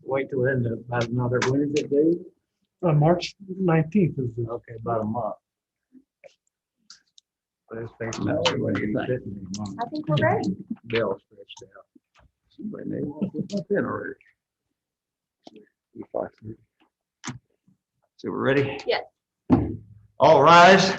Wait till then, about another Wednesday, Dave? March 19th is the. Okay, about a month. Let's face it, No, what do you think? I think we're ready. Bill stretched out. Somebody may want to put that in already. So we're ready? Yes. All rise.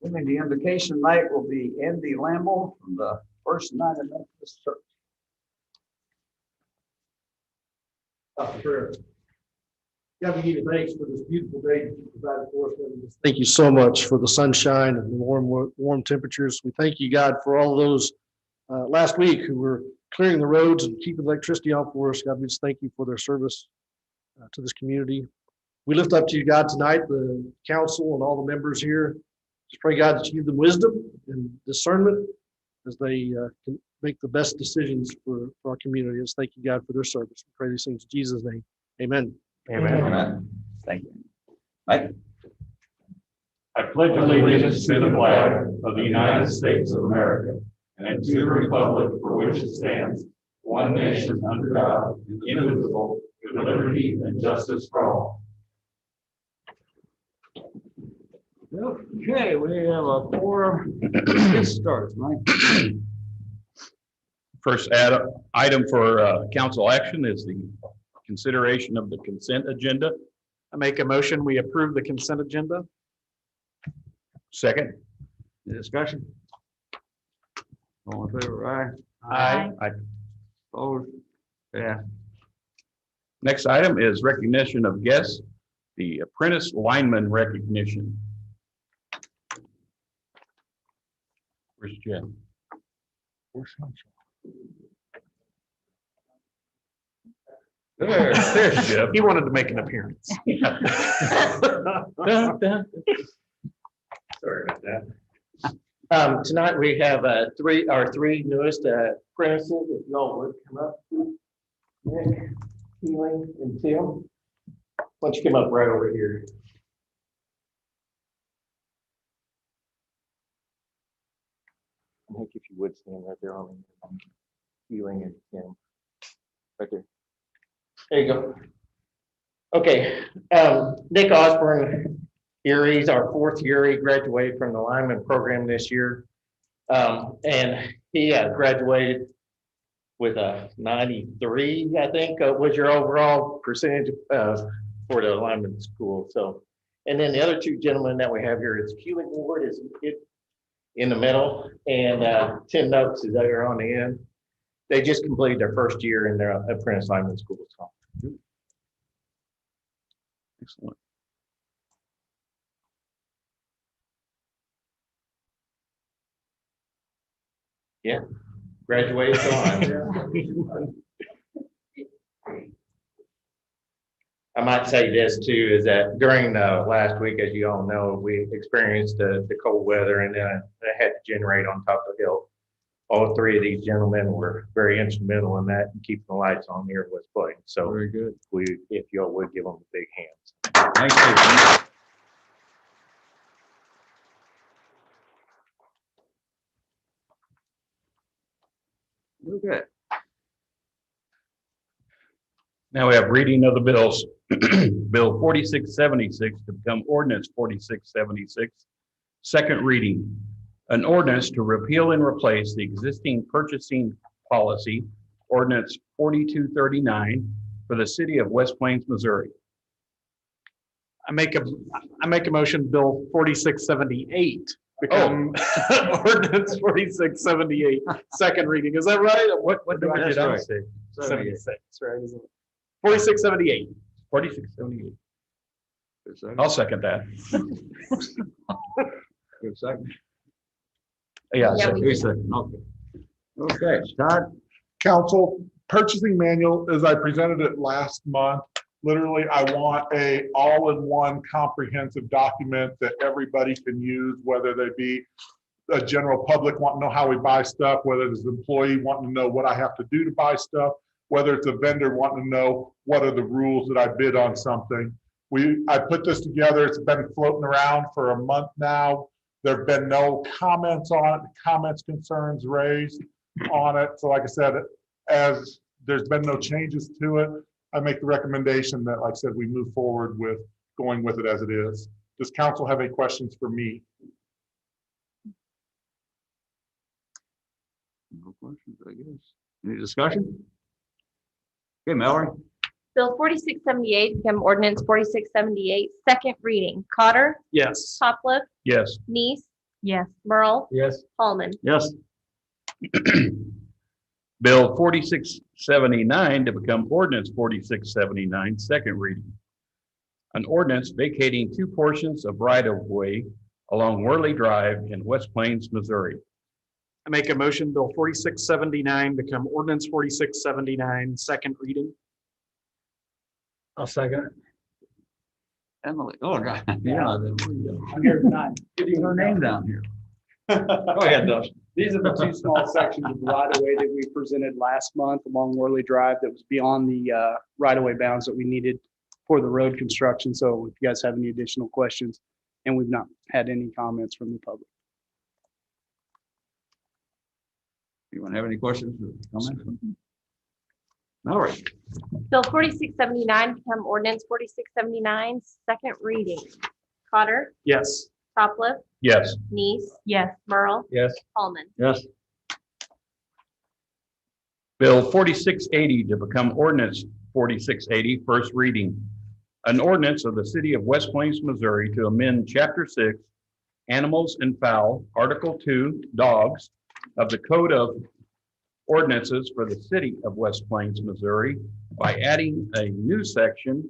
And the invocation tonight will be Andy Lamble from the First United Methodist Church. Prayer. God, we give you thanks for this beautiful day that you provided for us. Thank you so much for the sunshine and the warm temperatures. We thank you, God, for all of those last week who were clearing the roads and keeping electricity on for us. God, we just thank you for their service to this community. We lift up to you, God, tonight, the council and all the members here. Just pray, God, that you give them wisdom and discernment as they can make the best decisions for our community. Just thank you, God, for their service. We pray these things in Jesus' name. Amen. Amen. Thank you. Mike? I pledge allegiance to the flag of the United States of America and to the republic for which it stands, one nation under God, indivisible, with liberty and justice for all. Okay, we have a forum. Get started, Mike. First item for council action is the consideration of the consent agenda. I make a motion, we approve the consent agenda. Second. Any discussion? All in favor, aye. Aye. Opposed? Yeah. Next item is recognition of guests, the apprentice lineman recognition. Where's Jeff? There's Jeff. He wanted to make an appearance. Sorry about that. Tonight we have our three newest apprentices. If y'all would come up, Nick, Keeling, and Tim. Why don't you come up right over here? I think if you would stand right there on Keeling and Tim. Right there. There you go. Okay, Nick Osborne here, he's our fourth year. He graduated from the lineman program this year. And he graduated with a 93, I think, was your overall percentage for the lineman school. So, and then the other two gentlemen that we have here is Keeling Ward is in the middle, and Tim Noakes is there on the end. They just completed their first year in their apprentice lineman school. So. Excellent. Yeah, graduated to I might say this too, is that during the last week, as you all know, we experienced the cold weather, and then I had to generate on top of the hill. All three of these gentlemen were very instrumental in that and keeping the lights on here was playing. So Very good. if y'all would give them a big hands. Thank you. Okay. Now we have reading of the bills. Bill 4676 to become ordinance 4676. Second reading. An ordinance to repeal and replace the existing purchasing policy, ordinance 4239 for the city of West Plains, Missouri. I make a motion, Bill 4678 become ordinance 4678. Second reading. Is that right? What do I That's get? right. 76, right? Isn't it? 4678. 4678. Good second. I'll second that. Good second. Yeah. Yeah, we Good second. Okay. Okay, Todd. Council purchasing manual, as I presented it last month, literally, I want a all-in-one comprehensive document that everybody can use, whether they be a general public wanting to know how we buy stuff, whether it's an employee wanting to know what I have to do to buy stuff, whether it's a vendor wanting to know what are the rules that I bid on something. I put this together. It's been floating around for a month now. There've been no comments on it, concerns raised on it. So like I said, as there's been no changes to it, I make the recommendation that, like I said, we move forward with going with it as it is. Does council have any questions for me? No questions, I guess. Any discussion? Okay, Mallory? Bill 4678 become ordinance 4678, second reading. Cotter, Yes. Topliff, Yes. Neese. Yes. Merle, Yes. Holman. Yes. Bill 4679 to become ordinance 4679, second reading. An ordinance vacating two portions of right-of-way along Worley Drive in West Plains, Missouri. I make a motion, Bill 4679 become ordinance 4679, second reading. I'll second it. Emily, oh, God. Yeah. There we go. I'm here tonight. Getting her name down here. Go ahead, Dustin. These are the two small sections of right of way that we presented last month along Worley Drive that was beyond the right of way bounds that we needed for the road construction. So if you guys have any additional questions, and we've not had any comments from the public. Anyone have any questions or comments? Mallory? Bill 4679 become ordinance 4679, second reading. Cotter, Yes. Topliff, Yes. Neese. Yes. Merle, Yes. Holman. Yes. Bill 4680 to become ordinance 4680, first reading. An ordinance of the city of West Plains, Missouri to amend chapter 6, animals and fowl, article 2, dogs of the code of ordinances for the city of West Plains, Missouri by adding a new section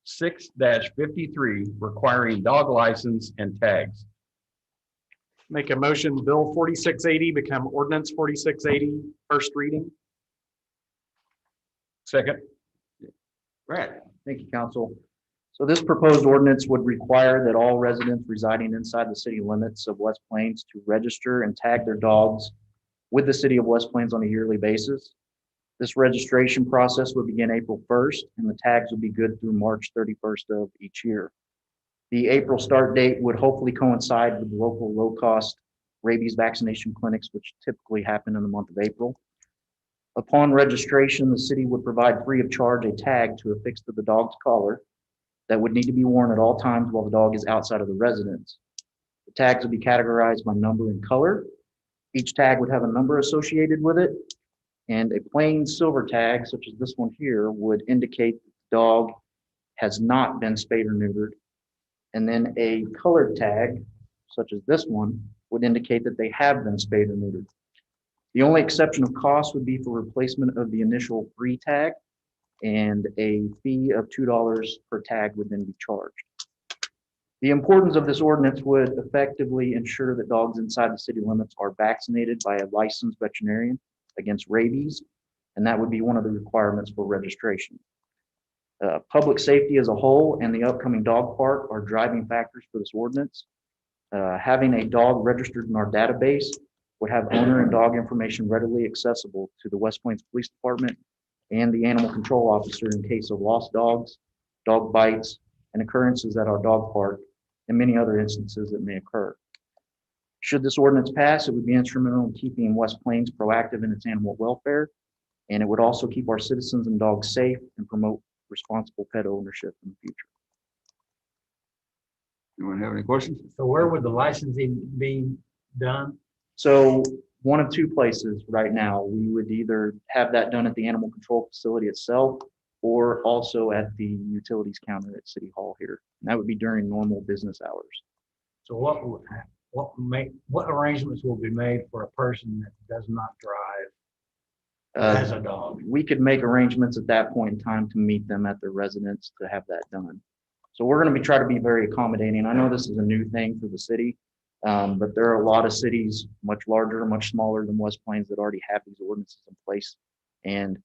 6-53 requiring dog license and tags. Make a motion, Bill 4680 become ordinance 4680, first reading. Second. Brad? Thank you, council. So this proposed ordinance would require that all residents residing inside the city limits of West Plains to register and tag their dogs with the city of West Plains on a yearly basis. This registration process would begin April 1st, and the tags would be good through March 31st of each year. The April start date would hopefully coincide with the local low-cost rabies vaccination clinics, which typically happen in the month of April. Upon registration, the city would provide free of charge a tag to affix to the dog's collar that would need to be worn at all times while the dog is outside of the residence. The tags would be categorized by number and color. Each tag would have a number associated with it, and a plain silver tag, such as this one here, would indicate that the dog has not been spayed or neutered. And then a colored tag, such as this one, would indicate that they have been spayed or neutered. The only exception of cost would be for replacement of the initial free tag, and a fee of $2 per tag would then be charged. The importance of this ordinance would effectively ensure that dogs inside the city limits are vaccinated by a licensed veterinarian against rabies, and that would be one of the requirements for registration. Public safety as a whole and the upcoming dog park are driving factors for this ordinance. Having a dog registered in our database would have owner and dog information readily accessible to the West Plains Police Department and the animal control officer in case of lost dogs, dog bites, and occurrences at our dog park, and many other instances that may occur. Should this ordinance pass, it would be instrumental in keeping West Plains proactive in its animal welfare, and it would also keep our citizens and dogs safe and promote responsible pet ownership in the future. Anyone have any questions? So where would the licensing be done? So one of two places right now, we would either have that done at the animal control facility itself or also at the utilities counter at City Hall here. And that would be during normal business hours. So what arrangements will be made for a person that does not drive as a dog? We could make arrangements at that point in time to meet them at their residence to have that done. So we're going to try to be very accommodating. I know this is a new thing for the city, but there are a lot of cities much larger, much smaller than West Plains that already have these ordinances in place. And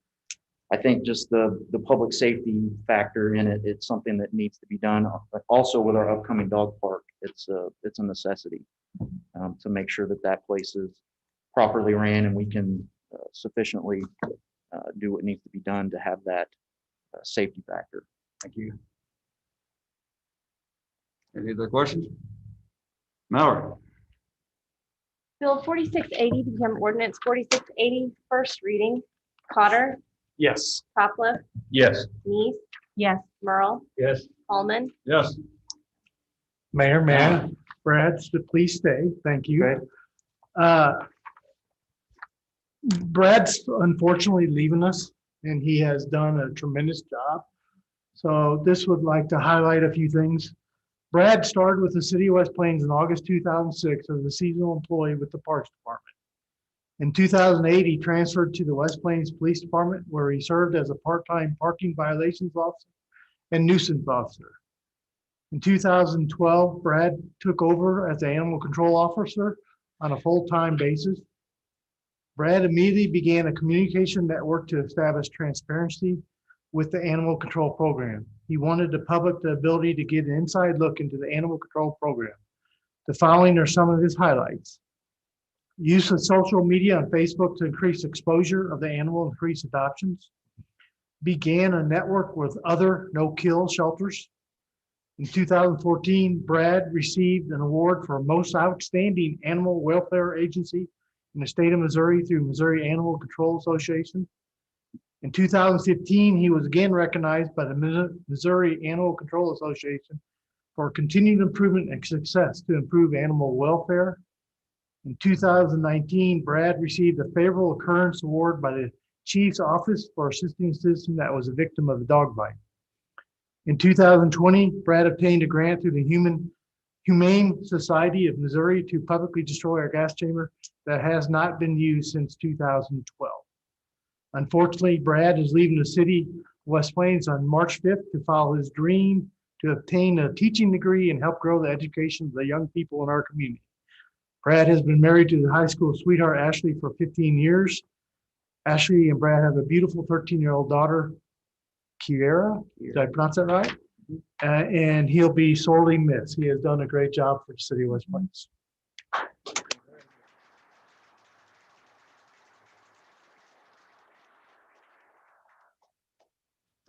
I think just the public safety factor in it, it's something that needs to be done. But also with our upcoming dog park, it's a necessity to make sure that that place is properly ran and we can sufficiently do what needs to be done to have that safety factor. Thank you. Any other questions? Mallory? Bill 4680 to become ordinance 4680, first reading. Cotter, Yes. Topliff, Yes. Neese. Yes. Merle, Yes. Holman, Yes. Mayor, Brad, please stay. Thank you. Okay. Brad's unfortunately leaving us, and he has done a tremendous job. So this would like to highlight a few things. Brad started with the city of West Plains in August 2006 as a seasonal employee with the Parks Department. In 2008, he transferred to the West Plains Police Department, where he served as a part-time parking violations officer and nuisance officer. In 2012, Brad took over as the animal control officer on a full-time basis. Brad immediately began a communication network to establish transparency with the animal control program. He wanted the public the ability to get an inside look into the animal control program. The following are some of his highlights. Use of social media on Facebook to increase exposure of the animal and increase adoptions. Began a network with other no-kill shelters. In 2014, Brad received an award for most outstanding animal welfare agency in the state of Missouri through Missouri Animal Control Association. In 2015, he was again recognized by the Missouri Animal Control Association for continued improvement and success to improve animal welfare. In 2019, Brad received a favorable occurrence award by the Chief's Office for assisting a citizen that was a victim of a dog bite. In 2020, Brad obtained a grant through the Humane Society of Missouri to publicly destroy our gas chamber that has not been used since 2012. Unfortunately, Brad is leaving the city of West Plains on March 5th to follow his dream to obtain a teaching degree and help grow the education of the young people in our community. Brad has been married to the high school sweetheart, Ashley, for 15 years. Ashley and Brad have a beautiful 13-year-old daughter, Kiera. Did I pronounce that right? And he'll be sorely missed. He has done a great job for the city of West Plains.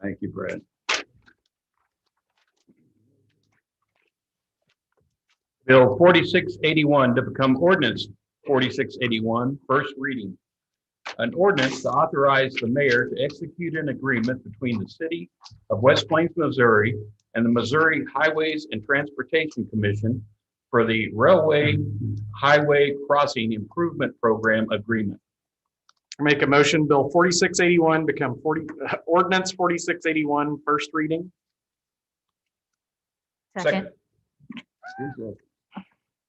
Thank you, Brad. Bill 4681 to become ordinance 4681, first reading. An ordinance to authorize the mayor to execute an agreement between the city of West Plains, Missouri and the Missouri Highways and Transportation Commission for the Railway Highway Crossing Improvement Program Agreement. Make a motion, Bill 4681 become ordinance 4681, first reading. Second.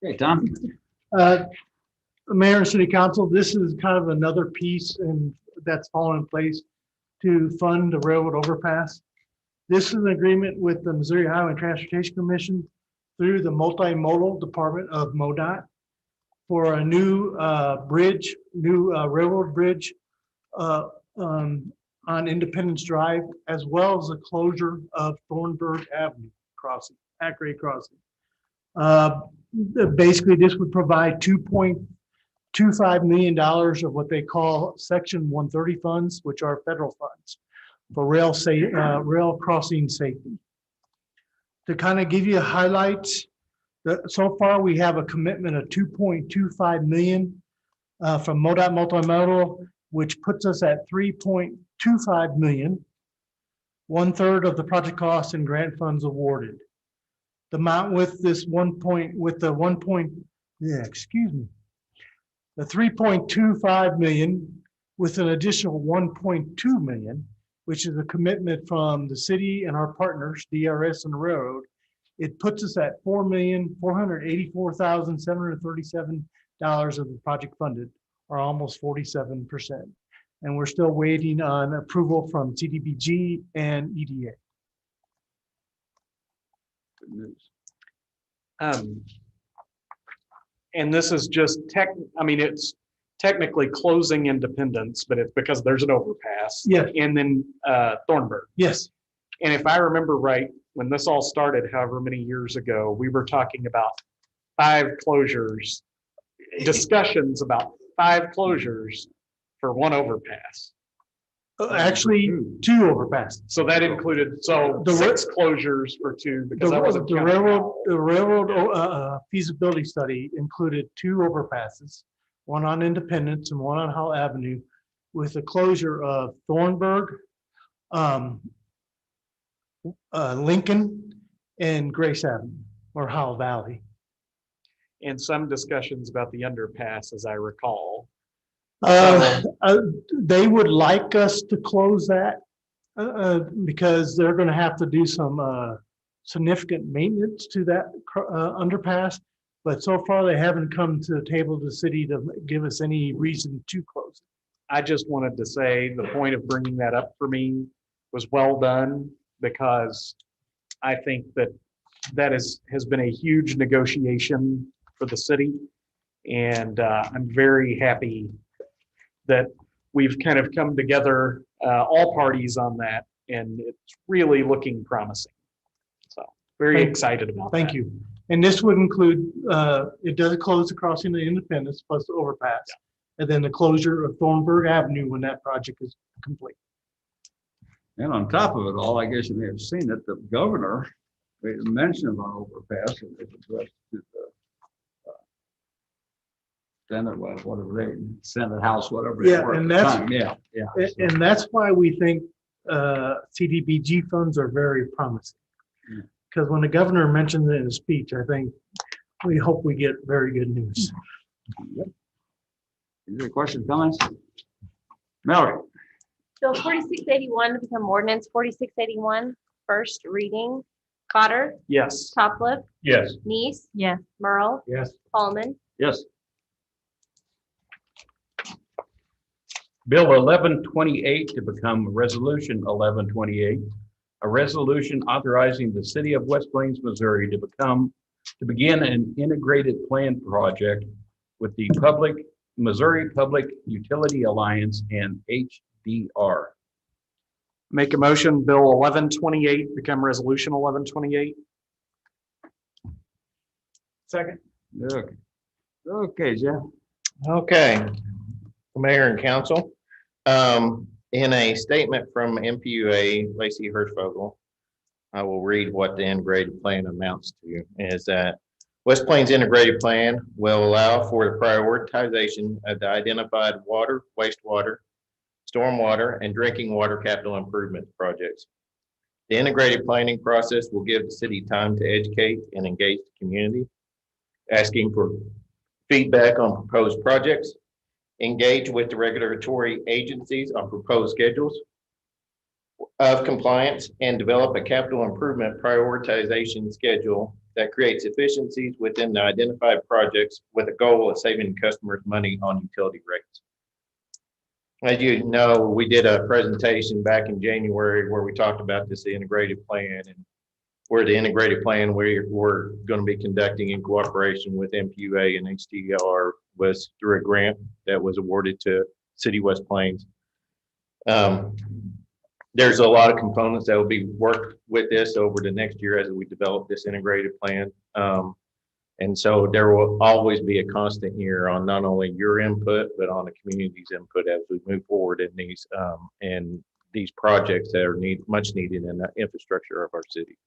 Okay, Tom? Mayor and City Council, this is kind of another piece that's fallen in place to fund the railroad overpass. This is an agreement with the Missouri Highway and Transportation Commission through the multimodal department of MoDOT for a new railroad bridge on Independence Drive, as well as the closure of Thornburg Avenue crossing, at grade crossing. Basically, this would provide $2.25 million of what they call Section 130 funds, which are federal funds for rail crossing safety. To kind of give you highlights, so far we have a commitment of $2.25 million from MoDOT Multimodal, which puts us at $3.25 million, 1/3 of the project costs and grant funds awarded. The amount with this the 3.25 million with an additional 1.2 million, which is a commitment from the city and our partners, DRS and the railroad. It puts us at $4,484,737 of the project funded, or almost 47%. And we're still waiting on approval from CDBG and EDA. Good news. And this is just it's technically closing Independence, but it's because there's an overpass. Yeah. And then Thornburg. Yes. And if I remember right, when this all started, however many years ago, we were talking about 5 closures, discussions about 5 closures for one overpass. Actually, 2 overpasses. So that included, 6 closures for 2, because I wasn't The counting. railroad feasibility study included 2 overpasses. one on Independence and one on Howell Avenue, with the closure of Thornburg, Lincoln, and Grace Avenue, or Howell Valley. And some discussions about the underpass, as I recall. They would like us to close that because they're gonna have to do some significant maintenance to that underpass. But so far, they haven't come to the table of the city to give us any reason to close it. I just wanted to say the point of bringing that up for me was well done, because I think that has been a huge negotiation for the city. And I'm very happy that we've kind of come together, all parties on that, and it's really looking promising. So very excited about that. Thank you. And this would include, it does close the crossing of Independence plus the overpass. And then the closure of Thornburg Avenue when that project is complete. And on top of it all, I guess you may have seen it, the governor made a mention of our overpass and it addressed to the Senate, whatever Senate House, whatever. they Yeah, were at and the that's- time. Yeah. And that's why we think CDBG funds are very promising. Because when the governor mentioned it in his speech, I think we hope we get very good news. Is there questions, comments? Mallory? Bill 4681 to become ordinance 4681, first reading. Cotter, Yes. Topliff, Yes. Neese. Yes. Merle, Yes. Paulman. Yes. Bill 1128 to become Resolution 1128, a resolution authorizing the city of West Plains, Missouri to begin an integrated plan project with the Missouri Public Utility Alliance and HDR. Make a motion, Bill 1128 become Resolution 1128. Second. Okay. Okay, Jeff. Okay, Mayor and Council, in a statement from MPUA Lacey Hirschvogel, I will read what the integrated plan amounts to, is that West Plains Integrated Plan will allow for the prioritization of the identified water, wastewater, stormwater, and drinking water capital improvement projects. The integrated planning process will give the city time to educate and engage the community, asking for feedback on proposed projects, engage with the regulatory agencies on proposed schedules of compliance, and develop a capital improvement prioritization schedule that creates efficiencies within the identified projects with a goal of saving customers money on utility rates. As you know, we did a presentation back in January where we talked about this integrated plan, and where the integrated plan we're going to be conducting in cooperation with MPUA and HDR was through a grant that was awarded to City West Plains. There's a lot of components that will be worked with this over the next year as we develop this integrated plan. And so there will always be a constant here on not only your input, but on the community's input as we move forward in these projects that are much needed in the infrastructure of our city.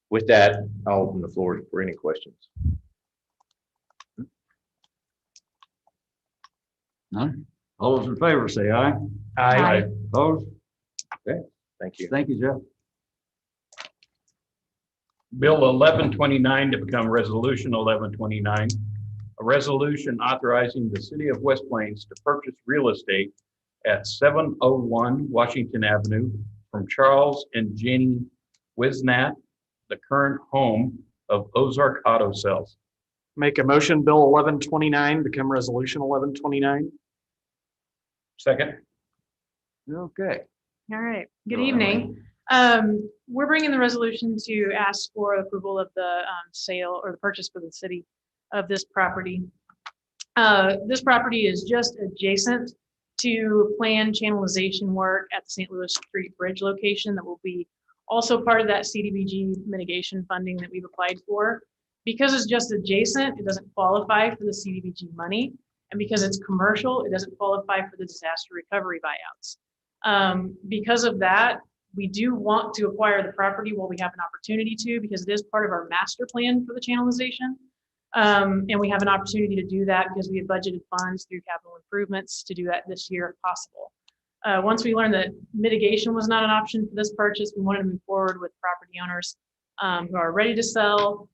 With that, I'll open the floor for any questions. None? All those in favor say aye. Aye. Opposed? Thank you. Thank you, Jeff. Bill 1129 to become Resolution 1129, a resolution authorizing the city of West Plains to purchase real estate at 701 Washington Avenue from Charles and Jenny Wisnat, the current home of Ozark Auto Sales. Make a motion, Bill 1129 become Resolution 1129. Second. Okay. All right, Go good ahead, evening. We're bringing the resolution to ask for approval of the sale or the purchase for the city of this property. This property is just adjacent to planned channelization work at the St. Louis Street Bridge location that will be also part of that CDBG mitigation funding that we've applied for. Because it's just adjacent, it doesn't qualify for the CDBG money. And because it's commercial, it doesn't qualify for the disaster recovery buyouts. Because of that, we do want to acquire the property while we have an opportunity to, because it is part of our master plan for the channelization. And we have an opportunity to do that because we have budgeted funds through capital improvements to do that this year if possible. Once we learned that mitigation was not an option for this purchase, we wanted to move forward with property owners who are ready to sell.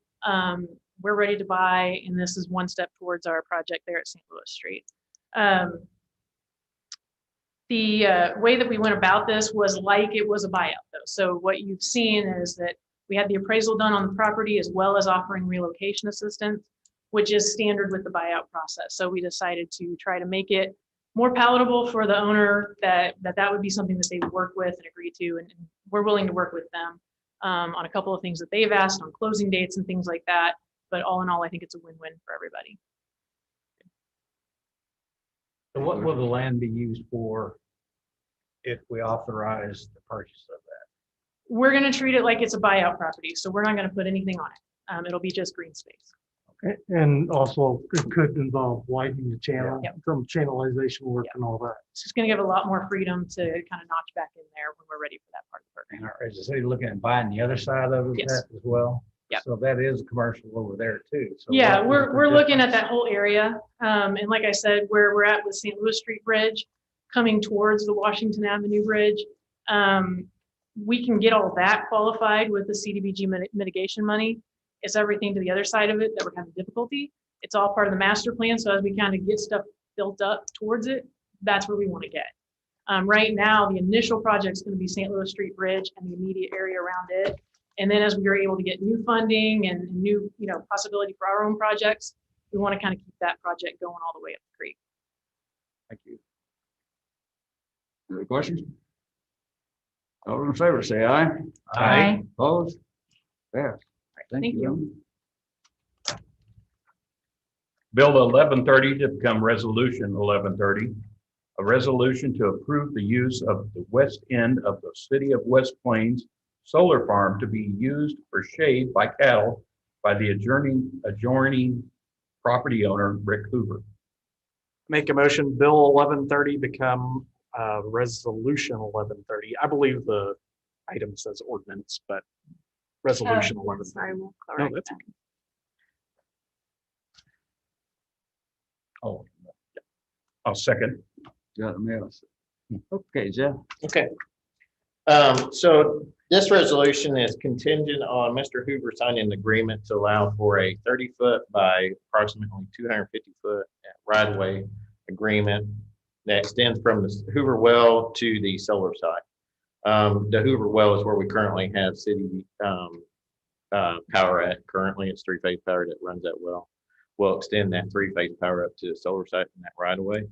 We're ready to buy, and this is one step towards our project there at St. Louis Street. The way that we went about this was like it was a buyout though. So what you've seen is that we had the appraisal done on the property as well as offering relocation assistance, which is standard with the buyout process. So we decided to try to make it more palatable for the owner, that would be something that they would work with and agree to, and we're willing to work with them on a couple of things that they've asked on closing dates and things like that. But all in all, I think it's a win-win for everybody. So what will the land be used for if we authorize the purchase of that? We're going to treat it like it's a buyout property, so we're not going to put anything on it. It'll be just green space. And also it could involve widening the channel, Yep. some channelization work and all that. It's just going to give a lot more freedom to kind of notch back in there when we're ready for that part of the program. And is the city looking at buying the other side of it Yes. as well? Yep. So that is commercial over there too. So Yeah, what is we're the looking at difference? that whole area. And like I said, where we're at with St. Louis Street Bridge, coming towards the Washington Avenue Bridge, we can get all that qualified with the CDBG mitigation money. It's everything to the other side of it that we're having difficulty. It's all part of the master plan. So as we kind of get stuff built up towards it, that's where we want to get. Right now, the initial project is going to be St. Louis Street Bridge and the immediate area around it. And then as we are able to get new funding and new, possibility for our own projects, we want to kind of keep that project going all the way up the creek. Thank you. Any other questions? All those in favor, say aye. Aye. Opposed? Yes. Thank you. Bill 1130 to become Resolution 1130, a resolution to approve the use of the west end of the City of West Plains solar farm to be used for shade by cattle by the adjoining property owner, Rick Hoover. Make a motion, Bill 1130 become Resolution 1130. I believe the item says ordinance, but Resolution 1130. Sorry, we'll No, correct that's that. okay. Oh, I'll second. Got a mouse. Okay, Jeff. Okay. So this resolution is contingent on Mr. Hoover signing an agreement to allow for a 30-foot by approximately 250-foot right-of-way agreement that extends from the Hoover well to the solar site. The Hoover well is where we currently have city power at. Currently, it's three-phase power that runs that well. We'll extend that three-phase power up to the solar site in that right-of-way.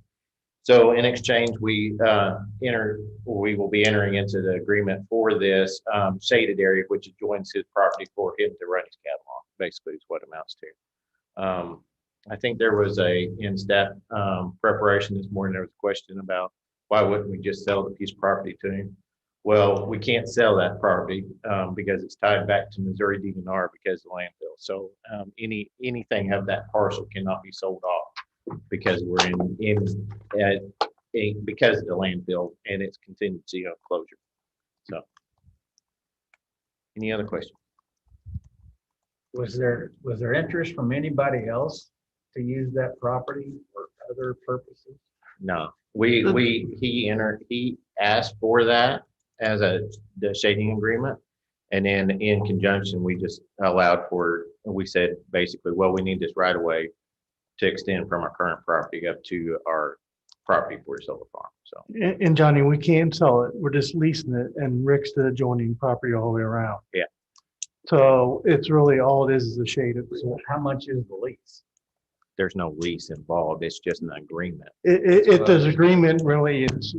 So in exchange, we will be entering into the agreement for this shaded area, which adjoins his property for him to run his cattle on, basically is what it amounts to. I think there was in staff preparation this morning, there was a question about why wouldn't we just sell the piece of property to him? Well, we can't sell that property because it's tied back to Missouri DNR because of the landfill. So anything of that parcel cannot be sold off because we're because of the landfill and its contingency of closure. So, any other questions? Was there interest from anybody else to use that property for other purposes? No, he asked for that as the shading agreement. And then in conjunction, we just we said basically, well, we need this right away to extend from our current property up to our property for a solar farm. So, And Johnny, we can't sell it. We're just leasing it and Rick's the adjoining property all the way around. Yeah. So it's really all it is a shade. So how much is the lease? there's no lease involved. It's just an agreement. It does agreement really is,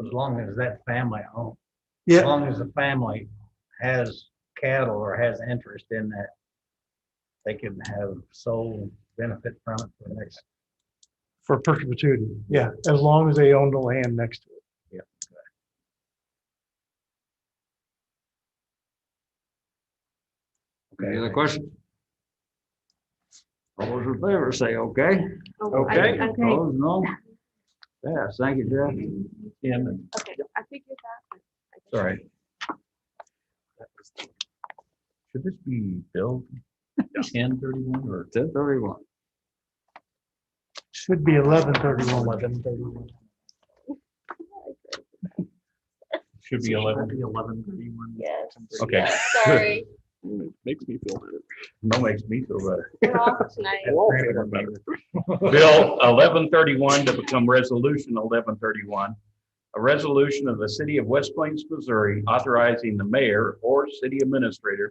As long as that family owns, as yeah, long as the family has cattle or has interest in that, they can have sole benefit from it for the next. for perpetuity. Yeah, as long as they own the land next to it. Any other questions? All those in favor say okay. Okay. Opposed, no? Yes, thank you, Jeff. Okay, I figured that. Sorry. Should this be billed? 10:31 or 10:31. Should be 11:31. 11:31. should be 11. 11:31. Yes. Okay. Yeah, sorry. Makes me feel better. No, makes me feel better. We're off tonight. Bill 1131 to become resolution 1131. A resolution of the city of West Plains, Missouri, authorizing the mayor or city administrator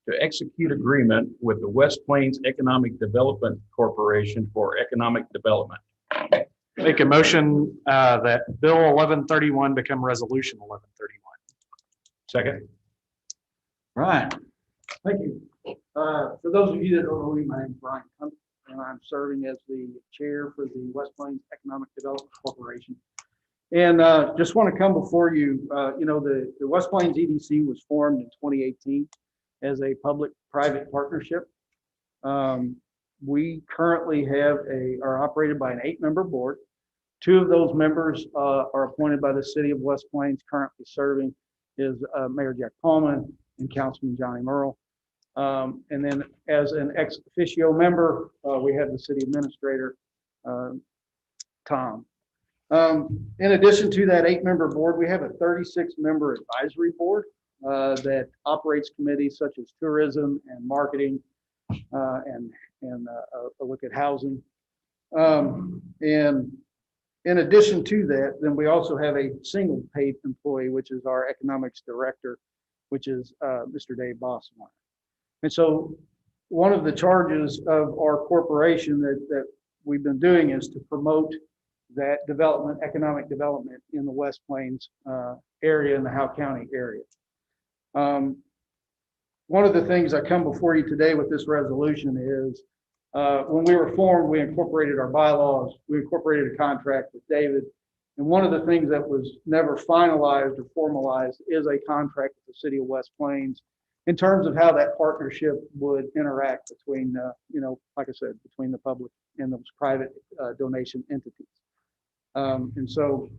to execute agreement with the West Plains Economic Development Corporation for economic development. Make a motion that Bill 1131 become resolution 1131. Second. Right. Thank you. For those of you that don't know me, my name is Brian Hunt, and I'm serving as the chair for the West Plains Economic Development Corporation. And just want to come before you, the West Plains EDC was formed in 2018 as a public-private partnership. We currently are operated by an 8-member board. 2 of those members are appointed by the city of West Plains. Currently serving is Mayor Jack Paulman and Councilman Johnny Merle. And then as an ex officio member, we have the city administrator, Tom. In addition to that 8-member board, we have a 36-member advisory board that operates committees such as tourism and marketing and a look at housing. And in addition to that, then we also have a single paid employee, which is our economics director, which is Mr. Dave Bossmeyer. And so one of the charges of our corporation that we've been doing is to promote that development, economic development in the West Plains area and the Howe County area. One of the things I come before you today with this resolution is when we were formed, we incorporated our bylaws, we incorporated a contract with David. And one of the things that was never finalized or formalized is a contract with the city of West Plains in terms of how that partnership would interact between, like I said, between the public and those private donation entities. And so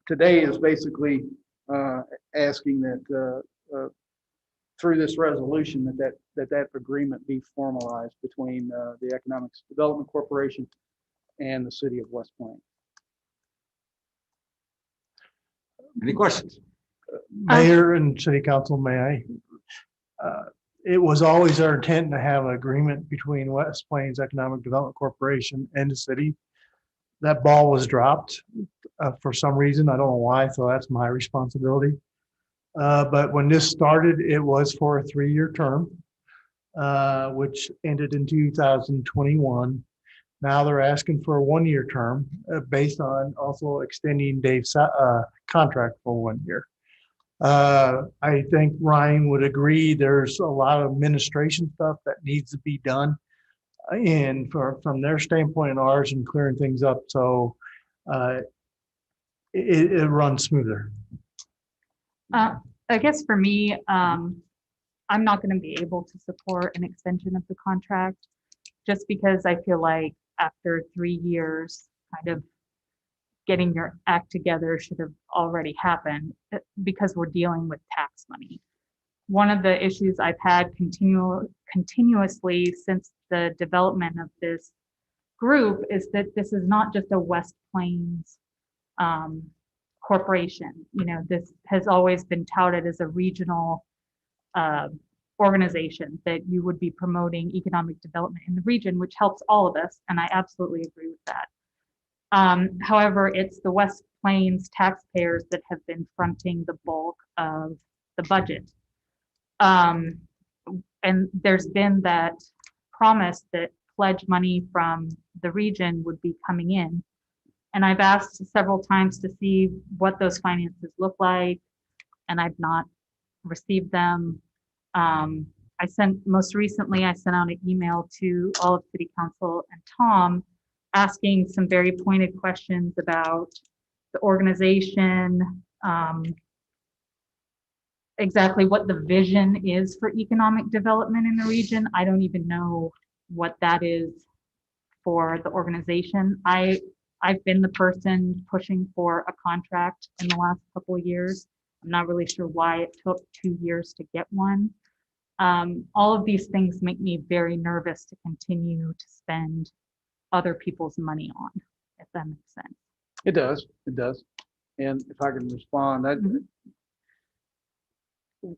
today is basically asking that through this resolution that agreement be formalized between the Economics Development Corporation and the city of West Plains. Any questions? Mayor and city council, may I? It was always our intent to have an agreement between West Plains Economic Development Corporation and the city. That ball was dropped for some reason. I don't know why, so that's my responsibility. But when this started, it was for a 3-year term, which ended in 2021. Now they're asking for a 1-year term based on also extending Dave's contract for 1 year. I think Ryan would agree there's a lot of administration stuff that needs to be done and from their standpoint and ours and clearing things up. So it runs smoother. I guess for me, I'm not going to be able to support an extension of the contract just because I feel like after 3 years, kind of getting your act together should have already happened because we're dealing with tax money. One of the issues I've had continuously since the development of this group is that this is not just a West Plains corporation. This has always been touted as a regional organization that you would be promoting economic development in the region, which helps all of us, and I absolutely agree with that. However, it's the West Plains taxpayers that have been fronting the bulk of the budget. And there's been that promise that pledge money from the region would be coming in. And I've asked several times to see what those finances look like, and I've not received them. Most recently, I sent out an email to all of City Council and Tom asking some very pointed questions about the organization, exactly what the vision is for economic development in the region. I don't even know what that is for the organization. I've been the person pushing for a contract in the last couple of years. I'm not really sure why it took 2 years to get one. All of these things make me very nervous to continue to spend other people's money on, if that makes sense. It does, it does. And if I can respond, that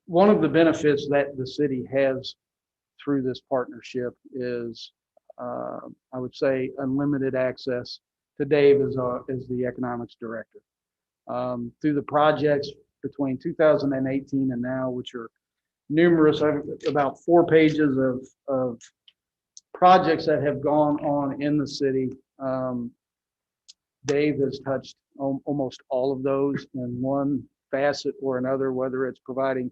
one of the benefits that the city has through this partnership is, I would say, unlimited access to Dave as the economics director. Through the projects between 2018 and now, which are numerous, about 4 pages of projects that have gone on in the city. Dave has touched almost all of those in one facet or another, whether it's providing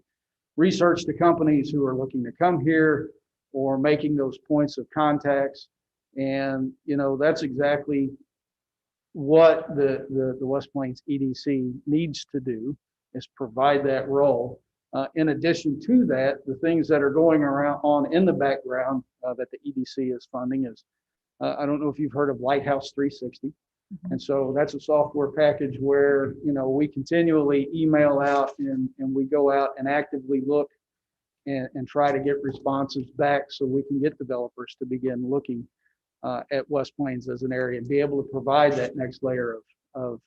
research to companies who are looking to come here or making those points of contacts. And, that's exactly what the West Plains EDC needs to do, is provide that role. In addition to that, the things that are going on in the background that the EDC is funding is, I don't know if you've heard of Lighthouse 360. And so that's a software package where, we continually email out and we go out and actively look and try to get responses back so we can get developers to begin looking at West Plains as an area and be able to provide that next layer of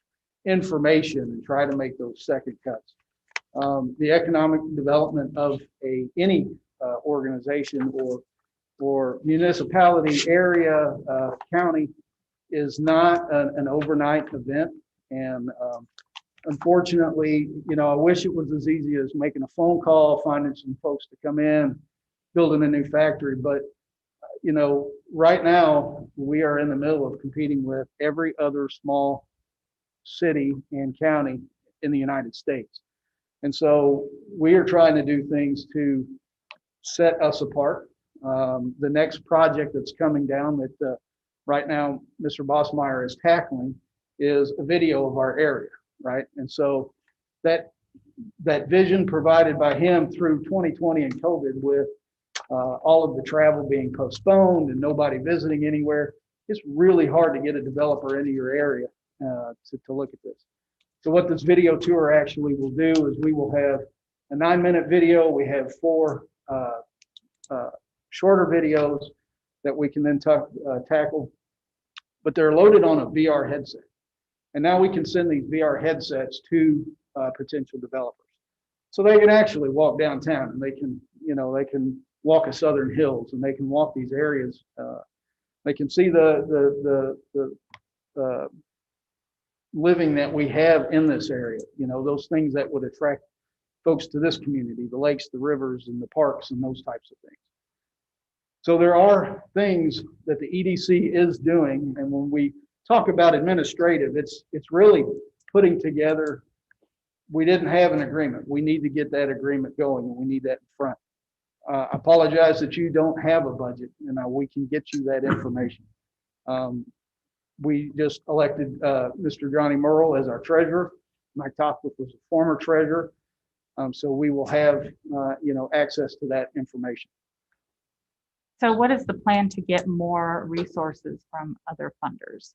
information and try to make those second cuts. The economic development of any organization or municipality, area, county is not an overnight event. And unfortunately, I wish it was as easy as making a phone call, finding some folks to come in, building a new factory. But, right now we are in the middle of competing with every other small city and county in the United States. And so we are trying to do things to set us apart. The next project that's coming down that right now Mr. Bossmeyer is tackling is a video of our area, right? And so that vision provided by him through 2020 and COVID, with all of the travel being postponed and nobody visiting anywhere, it's really hard to get a developer into your area to look at this. So what this video tour actually will do is we will have a 9-minute video. We have 4 shorter videos that we can then tackle, but they're loaded on a VR headset. And now we can send these VR headsets to potential developers. So they can actually walk downtown and they can walk a Southern Hills and they can walk these areas. They can see the living that we have in this area, those things that would attract folks to this community, the lakes, the rivers, and the parks, and those types of things. So there are things that the EDC is doing, and when we talk about administrative, it's really putting together. We didn't have an agreement. We need to get that agreement going, and we need that in front. I apologize that you don't have a budget, and we can get you that information. We just elected Mr. Johnny Merle as our treasurer. Mike Topcliffe was a former treasurer. So we will have, access to that information. So what is the plan to get more resources from other funders?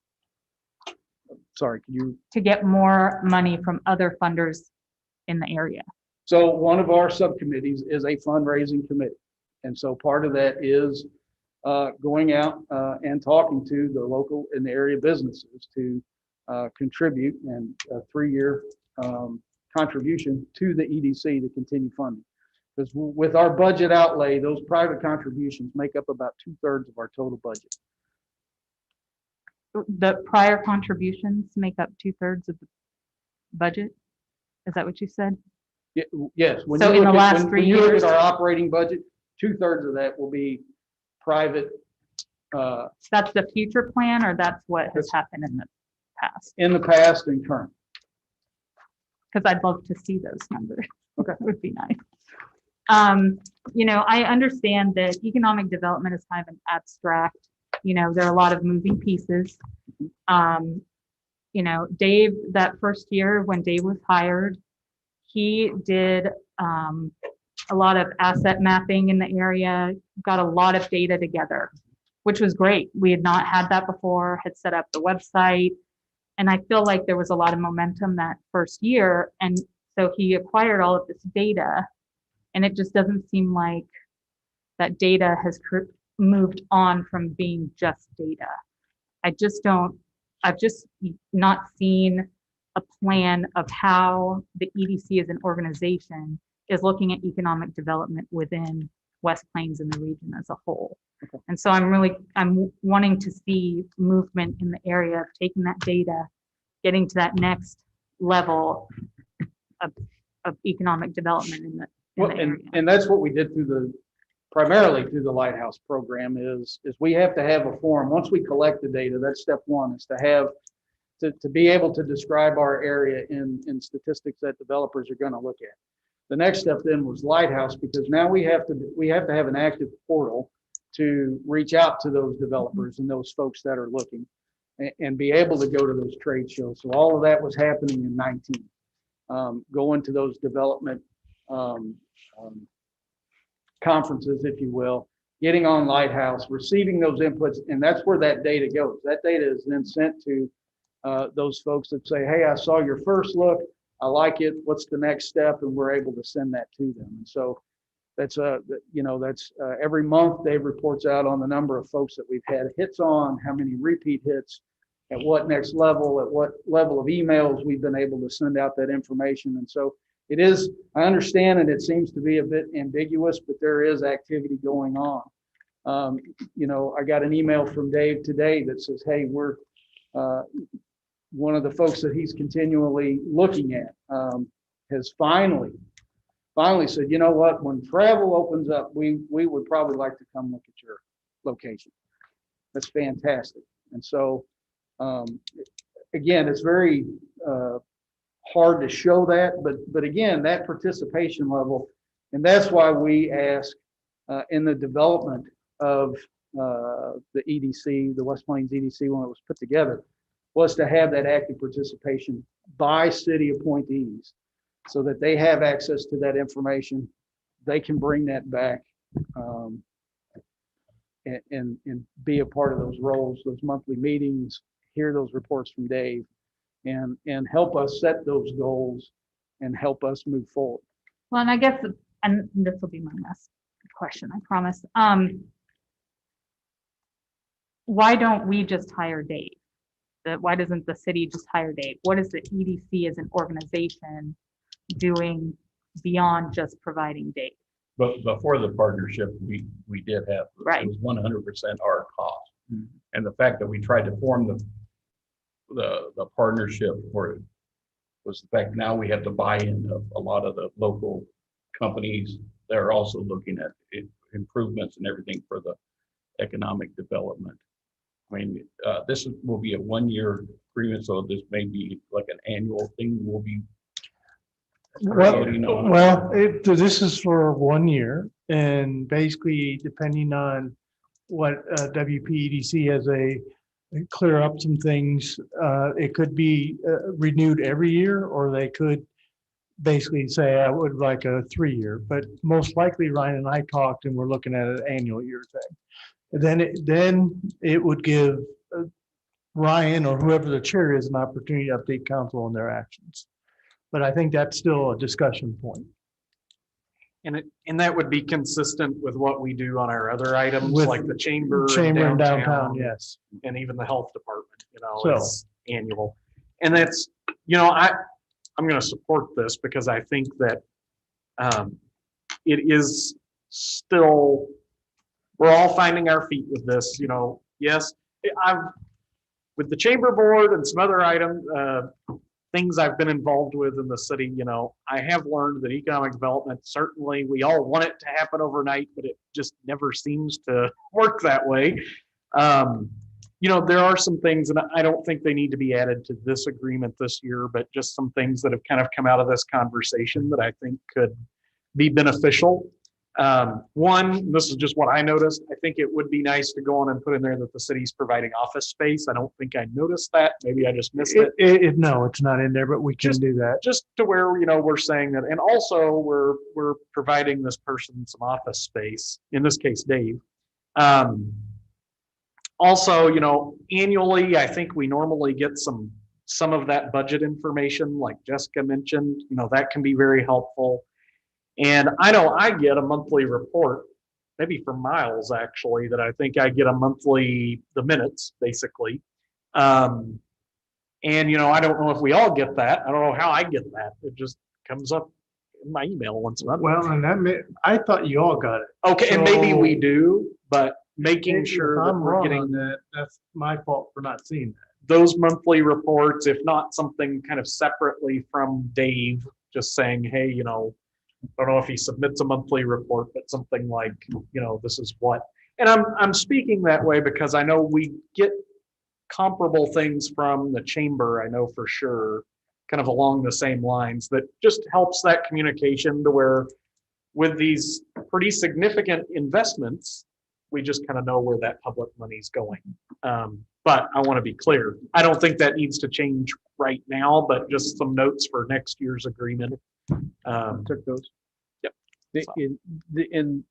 Sorry, can you? To get more money from other funders in the area? So one of our subcommittees is a fundraising committee. And so part of that is going out and talking to the local and the area businesses to contribute, and a 3-year contribution to the EDC to continue funding. Because with our budget outlay, those private contributions make up about 2/3 of our total budget. The prior contributions make up 2/3 of the budget? Is that what you said? Yes. So in the last 3 when you look years? at our operating budget, 2/3 of that will be private. That's the future plan, or that's what has happened in the past? In the past and current. Because I'd love to see those numbers. Okay. That would be nice. I understand that economic development is kind of an abstract, there are a lot of moving pieces. Dave, that first year when Dave was hired, he did a lot of asset mapping in the area, got a lot of data together, which was great. We had not had that before, had set up the website. And I feel like there was a lot of momentum that first year. And so he acquired all of this data, and it just doesn't seem like that data has moved on from being just data. I've just not seen a plan of how the EDC as an organization is looking at economic development within West Plains and the region as a whole. And so I'm wanting to see movement in the area of taking that data, getting to that next level of economic development in the Well, area. and that's what we did primarily through the Lighthouse program is we have to have a forum. Once we collect the data, that's step one, is to be able to describe our area in statistics that developers are going to look at. The next step then was Lighthouse, because now we have to have an active portal to reach out to those developers and those folks that are looking and be able to go to those trade shows. So all of that was happening in 19. Going to those development conferences, if you will, getting on Lighthouse, receiving those inputs, and that's where that data goes. That data is then sent to those folks that say, hey, I saw your first look, I like it, what's the next step? And we're able to send that to them. And so that's every month Dave reports out on the number of folks that we've had hits on, how many repeat hits, at what next level, at what level of emails we've been able to send out that information. And so it is, I understand, and it seems to be a bit ambiguous, but there is activity going on. I got an email from Dave today that says, hey, we're one of the folks that he's continually looking at has finally said, you know what, when travel opens up, we would probably like to come look at your location. That's fantastic. And so, again, it's very hard to show that, but again, that participation level, and that's why we ask in the development of the EDC, the West Plains EDC, when it was put together, was to have that active participation by city appointees so that they have access to that information. They can bring that back and be a part of those roles, those monthly meetings, hear those reports from Dave, and help us set those goals and help us move forward. Well, and I guess, and this will be my last question, I promise. Why don't we just hire Dave? Why doesn't the city just hire Dave? What is the EDC as an organization doing beyond just providing Dave? But before the partnership, we did have, Right. It was 100% our cost. And the fact that we tried to form the partnership for it was the fact now we have the buy-in of a lot of the local companies that are also looking at improvements and everything for the economic development. I mean, this will be a 1-year agreement, so this may be like an annual thing. We'll be this is for 1 year, and basically depending on what WPEDC has clear up some things, it could be renewed every year, or they could basically say, I would like a 3-year, but most likely Ryan and I talked and we're looking at an annual year thing. And then it would give Ryan or whoever the chair is an opportunity to update council on their actions. But I think that's still a discussion point. And that would be consistent with what we do on our other items, With like the chamber in and downtown, yes. and even the health department, So- it's annual. And that's, I'm going to support this because I think that it is still, we're all finding our feet with this, yes, with the chamber board and some other things I've been involved with in the city, I have learned that economic development, certainly we all want it to happen overnight, but it just never seems to work that way. There are some things, and I don't think they need to be added to this agreement this year, but just some things that have kind of come out of this conversation that I think could be beneficial. One, this is just what I noticed. I think it would be nice to go on and put in there that the city's providing office space. I don't think I noticed that. Maybe I just missed it. No, it's not in there, but we can do that. Just to where, we're saying that, and also we're providing this person some office space, in this case, Dave. Also, annually, I think we normally get some of that budget information, like Jessica mentioned, that can be very helpful. And I know I get a monthly report maybe for Miles actually, that I think I get a monthly, the minutes, basically. And, I don't know if we all get that. I don't know how I get that. It just comes up in my email once a month. Well, and I thought you all got it. Okay, and maybe we So- do, but making If sure that I'm we're wrong on getting that, that's my fault for not seeing that. those monthly reports, if not something kind of separately from Dave, just saying, hey, I don't know if he submits a monthly report, but something like, this is what. And I'm speaking that way because I know we get comparable things from the chamber, I know for sure, kind of along the same lines, that just helps that communication to where with these pretty significant investments, we just kind of know where that public money's going. But I want to be clear, I don't think that needs to change right now, but just some notes for next year's agreement. Took those. Yep. And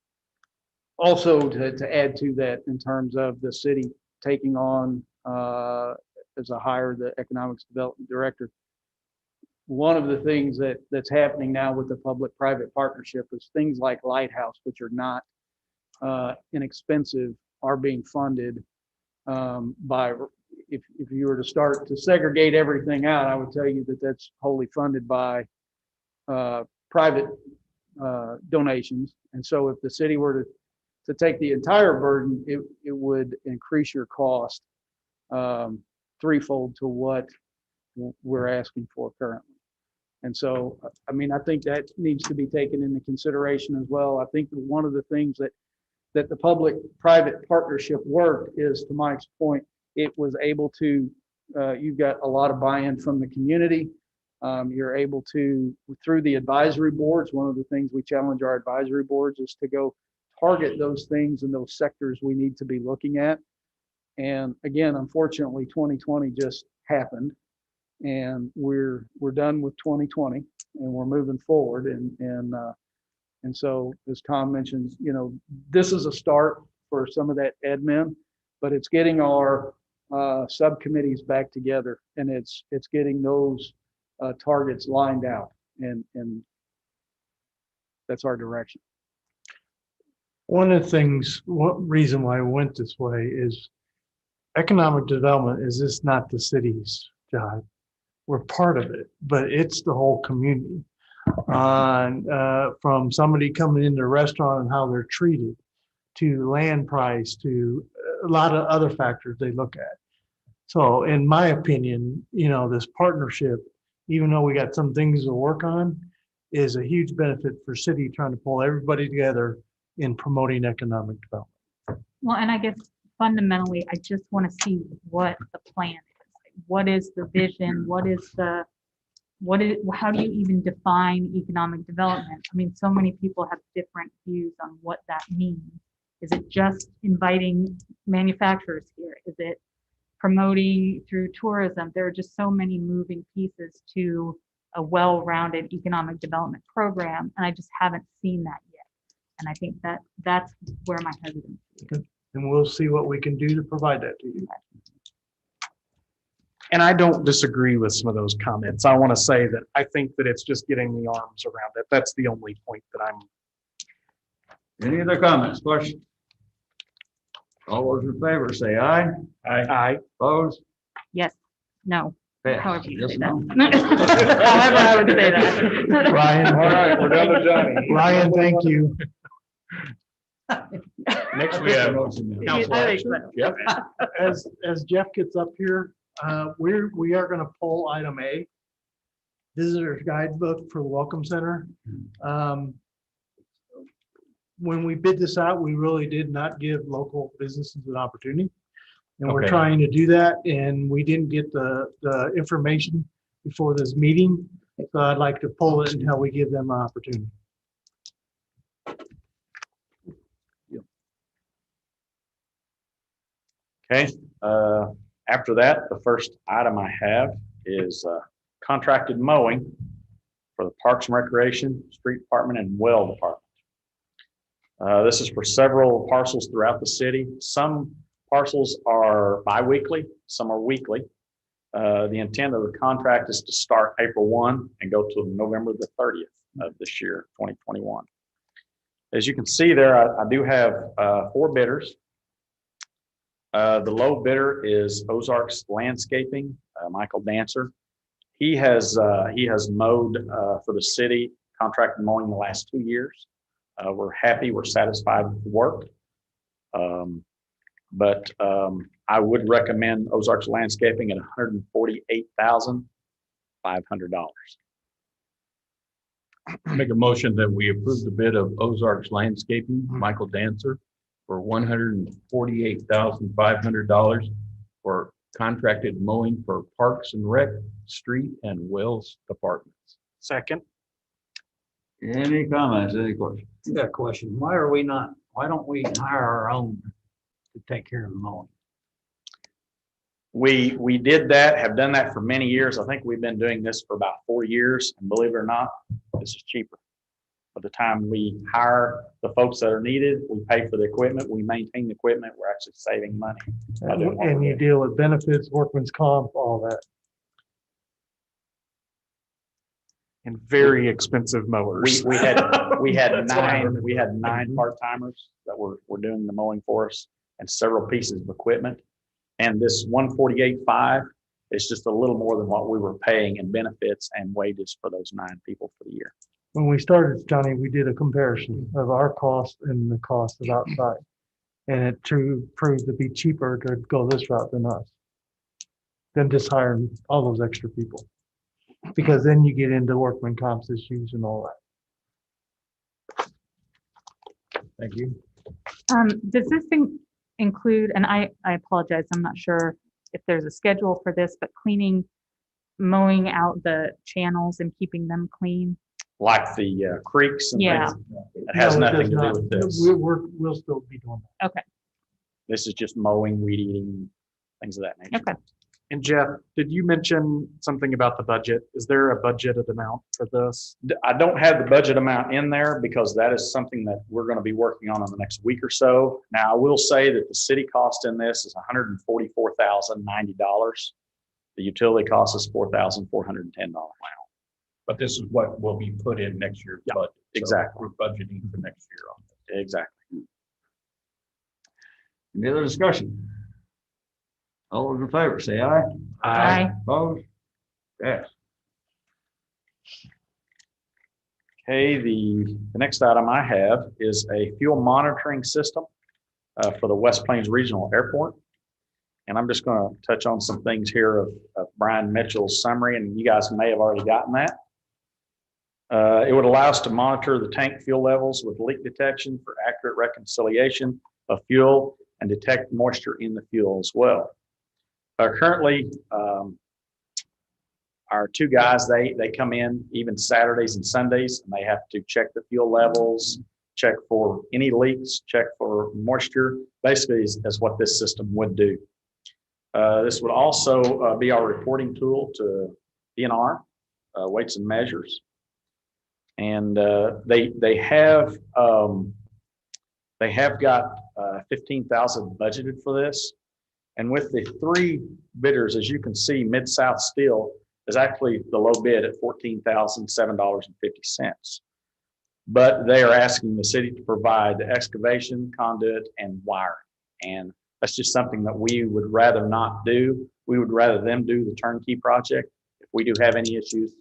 also to add to that in terms of the city taking on as a hire the economics development director. One of the things that's happening now with the public-private partnership is things like Lighthouse, which are not inexpensive, are being funded by, if you were to start to segregate everything out, I would tell you that that's wholly funded by private donations. And so if the city were to take the entire burden, it would increase your cost threefold to what we're asking for currently. And so, I mean, I think that needs to be taken into consideration as well. I think that one of the things that the public-private partnership worked is, to Mike's point, it was able to, you've got a lot of buy-in from the community. You're able to, through the advisory boards, one of the things we challenge our advisory boards is to go target those things and those sectors we need to be looking at. And again, unfortunately, 2020 just happened. And we're done with 2020 and we're moving forward. And so, as Tom mentions, this is a start for some of that admin, but it's getting our subcommittees back together, and it's getting those targets lined out, and that's our direction. One of the things, one reason why I went this way is economic development is just not the city's job. We're part of it, but it's the whole community. From somebody coming into a restaurant and how they're treated, to land price, to a lot of other factors they look at. So in my opinion, this partnership, even though we got some things to work on, is a huge benefit for city trying to pull everybody together in promoting economic development. Well, and I guess fundamentally, I just want to see what the plan is. What is the vision? How do you even define economic development? I mean, so many people have different views on what that means. Is it just inviting manufacturers here? Is it promoting through tourism? There are just so many moving pieces to a well-rounded economic development program, and I just haven't seen that yet. And I think that's where my hesitancy is. And we'll see what we can do to provide that to you. And I don't disagree with some of those comments. I want to say that I think that it's just getting the arms around it. That's the only point that I'm. Any other comments, questions? All those in favor say aye. Aye. Opposed? Yes, no, Pass. however you Yes, say no. that. However I would say that. Ryan. All right, we're down to Johnny. Ryan, thank you. Next we have Motion now. council I think action. so. Yep. As Jeff gets up here, we are going to pull item A, visitor's guidebook for the Welcome Center. When we bid this out, we really did not give local businesses an opportunity. And we're Okay. trying to do that, and we didn't get the information before this meeting. So I'd like to pull it until we give them an opportunity. Okay, after that, the first item I have is contracted mowing for the Parks and Recreation, Street Department, and Well Department. This is for several parcels throughout the city. Some parcels are bi-weekly, some are weekly. The intent of the contract is to start April 1 and go to November the 30th of this year, 2021. As you can see there, I do have 4 bidders. The low bidder is Ozarks Landscaping, Michael Dancer. He has mowed for the city, contracted mowing the last 2 years. We're happy, we're satisfied with the work. But I would recommend Ozarks Landscaping at $148,500. Make a motion that we approve the bid of Ozarks Landscaping, Michael Dancer, for $148,500 for contracted mowing for Parks and Rec, Street, and Wells Departments. Second. Any comments, any questions? I got a question. Why don't we hire our own to take care of the mowing? We did that, have done that for many years. I think we've been doing this for about 4 years, and believe it or not, this is cheaper. By the time we hire the folks that are needed, we pay for the equipment, we maintain the equipment, we're actually saving money. by doing what And we're you doing. deal with benefits, workman's comp, all that. And very expensive mowers. We had That's what I nine remember. part-timers that were doing the mowing for us and several pieces of equipment. And this 148.5 is just a little more than what we were paying in benefits and wages for those 9 people for the year. When we started, Johnny, we did a comparison of our cost and the cost of outside. And it proved to be cheaper to go this route than us. Than just hiring all those extra people. Because then you get into workman comps issues and all that. Thank you. Does this include, and I apologize, I'm not sure if there's a schedule for this, but mowing out the channels and keeping them clean? Like the creeks and Yeah. things. It has No, nothing does to not. do with this. We'll still be doing that. Okay, This is just mowing, weed eating, things of that nature. okay. And Jeff, did you mention something about the budget? Is there a budgeted amount for this? I don't have the budget amount in there because that is something that we're going to be working on in the next week or so. Now, I will say that the city cost in this is $144,090. The utility cost is $4,410. But this is what will be put in next year's Yeah, budget. So exactly. We're budgeting for next year on this. Exactly. Any other discussion? All those in favor, say aye. Aye. Opposed? Yes. Okay, the next item I have is a fuel monitoring system for the West Plains Regional Airport. And I'm just going to touch on some things here of Brian Mitchell's summary, and you guys may have already gotten that. It would allow us to monitor the tank fuel levels with leak detection for accurate reconciliation of fuel and detect moisture in the fuel as well. Currently, our 2 guys, they come in even Saturdays and Sundays, and they have to check the fuel levels, check for any leaks, check for moisture, basically is what this system would do. This would also be our reporting tool to DNR, weights and measures. And they have got 15,000 budgeted for this. And with the 3 bidders, as you can see, Mid-South Steel is actually the low bid at $14,007.50. But they are asking the city to provide the excavation, conduit, and wiring. And that's just something that we would rather not do. We would rather them do the turnkey project. If we do have any issues,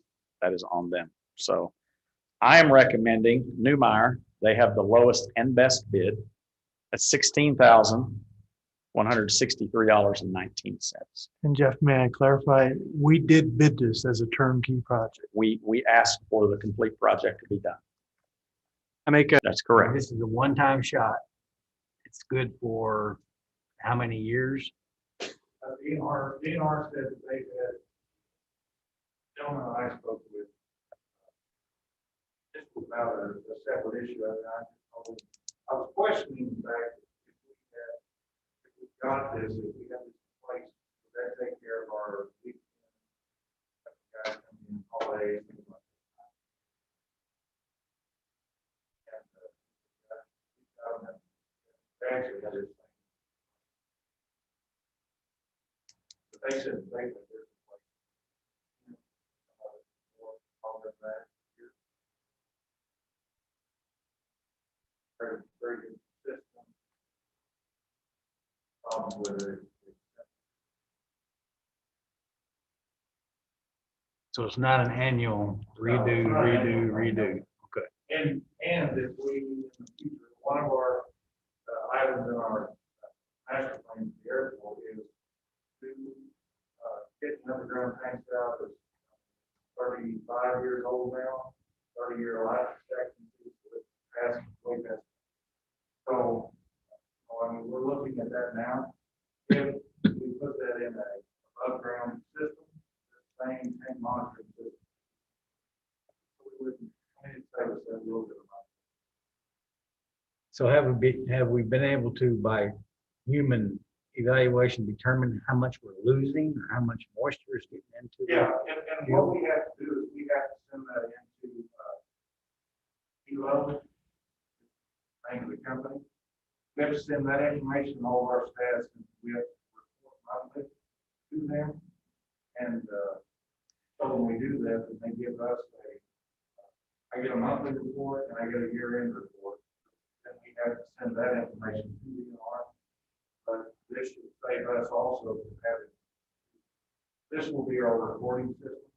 that is on them. So I am recommending Newmeyer. They have the lowest and best bid at $16,163.19. And Jeff, may I clarify, we did bid this as a turnkey project. We asked for the complete project to be done. That's And correct. this is a one-time shot. It's good for how many years? DNR said that they had, gentleman I spoke with, this was about a separate issue. I was questioning the fact that if we got this, if we got this in place, would that take care of our weekend, guys coming in, holidays, things like that. Actually, that is. But they said they would do it like, more than that. problems with it. So it's not an annual redo. Okay. And if we, in the future, one of our items in our master plan for the airport is to get the underground tanks out. It's 35 years old now, 30-year life expectancy, so it's past, way past. So, I mean, we're looking at that now. If we put that in a above ground system, the same tank monitoring system, we would, I mean, save us a little bit of money. So have we been able to, by human evaluation, determine how much we're losing or how much moisture is getting into? Yeah, and what we have to do is we have to send that into Elo, name of the company. We have to send that information to all of our staff, and we have to report monthly to them. And so when we do that, then they give us I get a monthly report and I get a year-end report. And we have to send that information to the ER. But this should save us also from having, this will be our reporting system.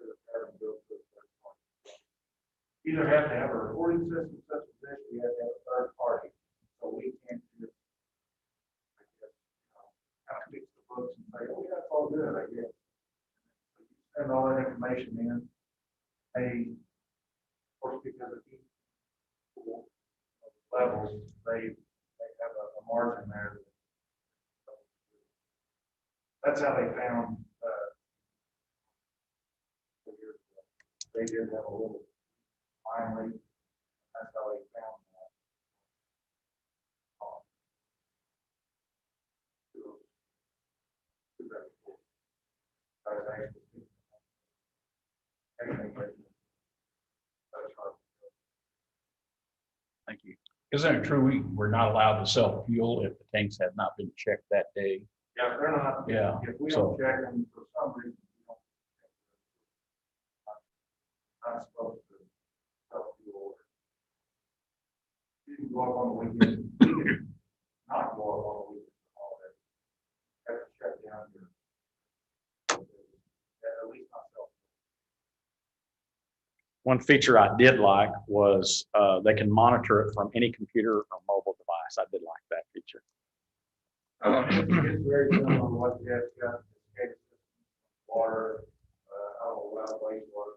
Instead of having to go to a third party. Either have to have a reporting system such as this, we have to have a third party. So we can't just, I guess, kind of fix the books and say, oh, yeah, that's all good, I guess. So you send all that information in, of course, because of the levels, they have a margin there. That's how they found, they did have a little finally, that's how they found that. Thank you. Isn't it true we're not allowed to sell fuel if the tanks have not been checked that day? Yeah, they're not. Yeah, If we so- don't check them for some reason, we don't. Not supposed to sell fuel. You can go up on the weekend, you can not go up on the weekend. Have to check down your. At least not sell. One feature I did like was they can monitor it from any computer or mobile device. I did like that feature. It's very similar to what you have got, water, well, wastewater.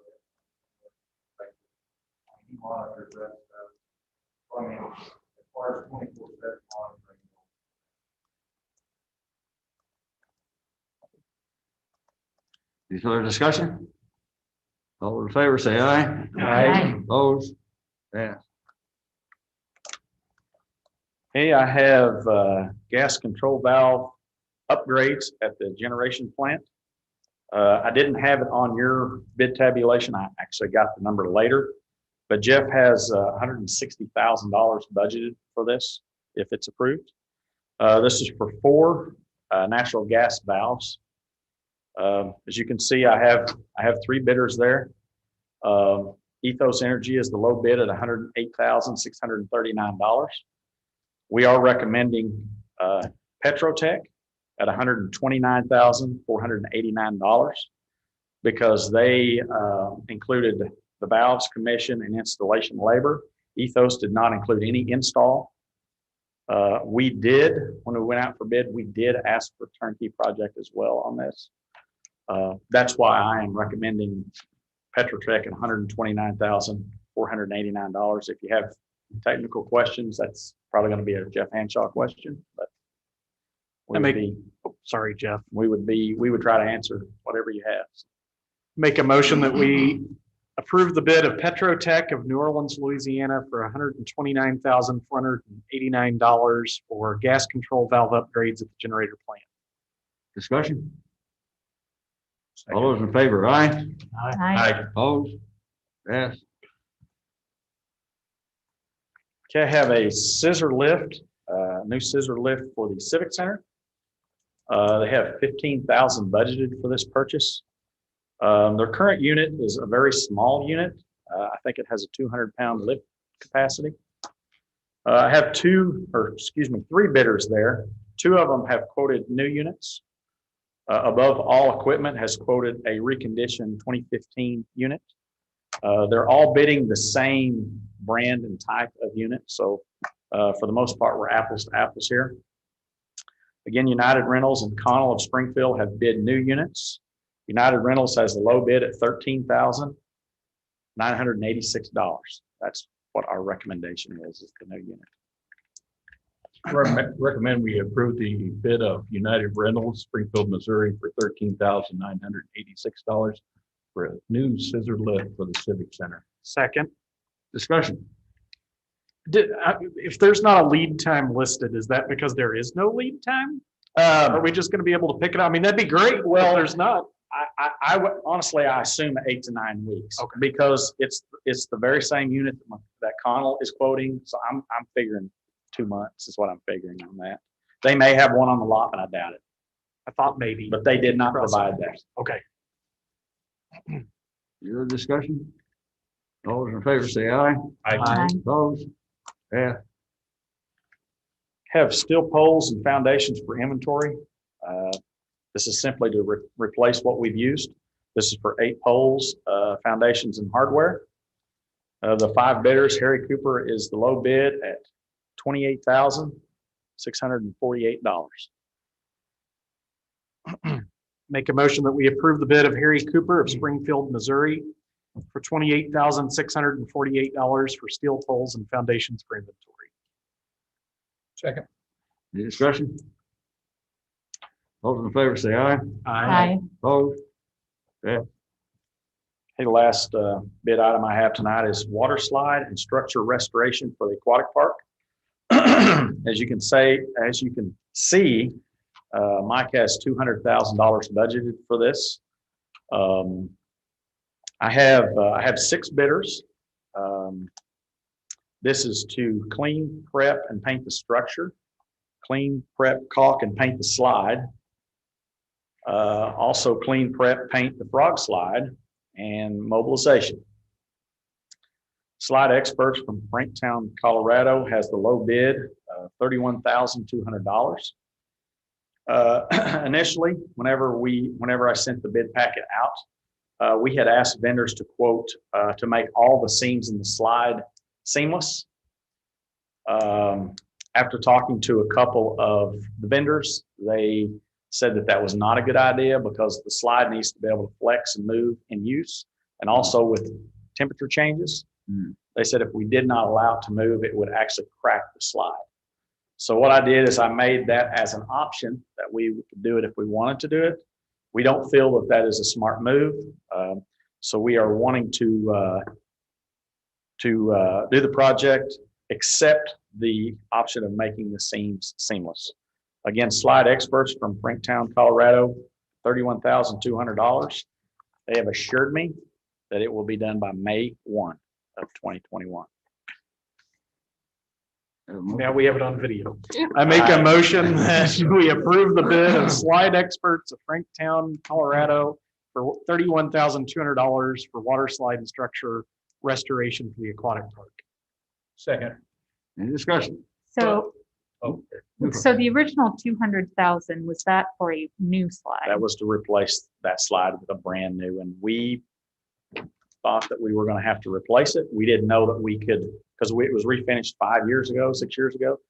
He monitors that stuff. I mean, as far as 24/7 monitoring. Any further discussion? All in favor, say aye. Aye. Opposed? Pass. Hey, I have gas control valve upgrades at the generation plant. I didn't have it on your bid tabulation. I actually got the number later, but Jeff has $160,000 budgeted for this if it's approved. This is for 4 natural gas valves. As you can see, I have 3 bidders there. Ethos Energy is the low bid at $108,639. We are recommending Petrotec at $129,489 because they included the valves, commission, and installation labor. Ethos did not include any install. We did, when we went out for bid, we did ask for a turnkey project as well on this. That's why I am recommending Petrotec at $129,489. If you have technical questions, that's probably going to be a Jeff Hanshaw question, but Sorry, Jeff. we would try to answer whatever you have. Make a motion that we approve the bid of Petrotec of New Orleans, Louisiana for $129,489 for gas control valve upgrades at the generator plant. Discussion? All those in favor, aye. Aye. Opposed? Pass. Okay, I have a scissor lift, new scissor lift for the Civic Center. They have $15,000 budgeted for this purchase. Their current unit is a very small unit. I think it has a 200-pound lift capacity. I have 3 bidders there. Two of them have quoted new units. Above All Equipment has quoted a reconditioned 2015 unit. They're all bidding the same brand and type of unit. So for the most part, we're apples to apples here. Again, United Rentals and Connell of Springfield have bid new units. United Rentals has the low bid at $13,986. That's what our recommendation is the new unit. Recommend we approve the bid of United Rentals, Springfield, Missouri for $13,986 for a new scissor lift for the Civic Center. Second, Discussion. if there's not a lead time listed, is that because there is no lead time? Are we just going to be able to pick it up? I mean, that'd be great. Well, there's not. I would honestly, I assume 8 to 9 weeks. Okay. Because it's the very same unit that Connell is quoting. So I'm figuring 2 months is what I'm figuring on that. They may have one on the lot, but I doubt it. I thought maybe. But they did not provide that. Okay. Your discussion? All those in favor say aye. Aye. Opposed? Yeah. Have steel poles and foundations for inventory. This is simply to replace what we've used. This is for 8 poles, foundations and hardware. The 5 bidders, Harry Cooper is the low bid at $28,648. Make a motion that we approve the bid of Harry Cooper of Springfield, Missouri for $28,648 for steel poles and foundations for inventory. Second. Any discussion? All those in favor say aye. Aye. Opposed? Yeah. Hey, the last bid item I have tonight is water slide and structure restoration for the aquatic park. As you can see, Mike has $200,000 budgeted for this. I have 6 bidders. This is to clean, prep, and paint the structure, clean, prep, caulk, and paint the slide. Also clean, prep, paint the frog slide, and mobilization. Slide Experts from Franktown, Colorado has the low bid, $31,200. Initially, whenever I sent the bid packet out, we had asked vendors to quote to make all the seams in the slide seamless. After talking to a couple of the vendors, they said that was not a good idea because the slide needs to be able to flex and move in use, and also with temperature changes. They said if we did not allow it to move, it would actually crack the slide. So what I did is I made that as an option that we could do it if we wanted to do it. We don't feel that is a smart move. So we are wanting to do the project, except the option of making the seams seamless. Again, Slide Experts from Franktown, Colorado, $31,200. They have assured me that it will be done by May 1 of 2021. Now we have it on video. I make a motion that we approve the bid of Slide Experts of Franktown, Colorado for $31,200 for water slide and structure restoration for the aquatic park. Second. Any discussion? So, Oh, so the original 200,000, was that for a new slide? That was to replace that slide with a brand new, and we thought that we were going to have to replace it. We didn't know that we could, because it was refinished 5 years ago, 6 years ago.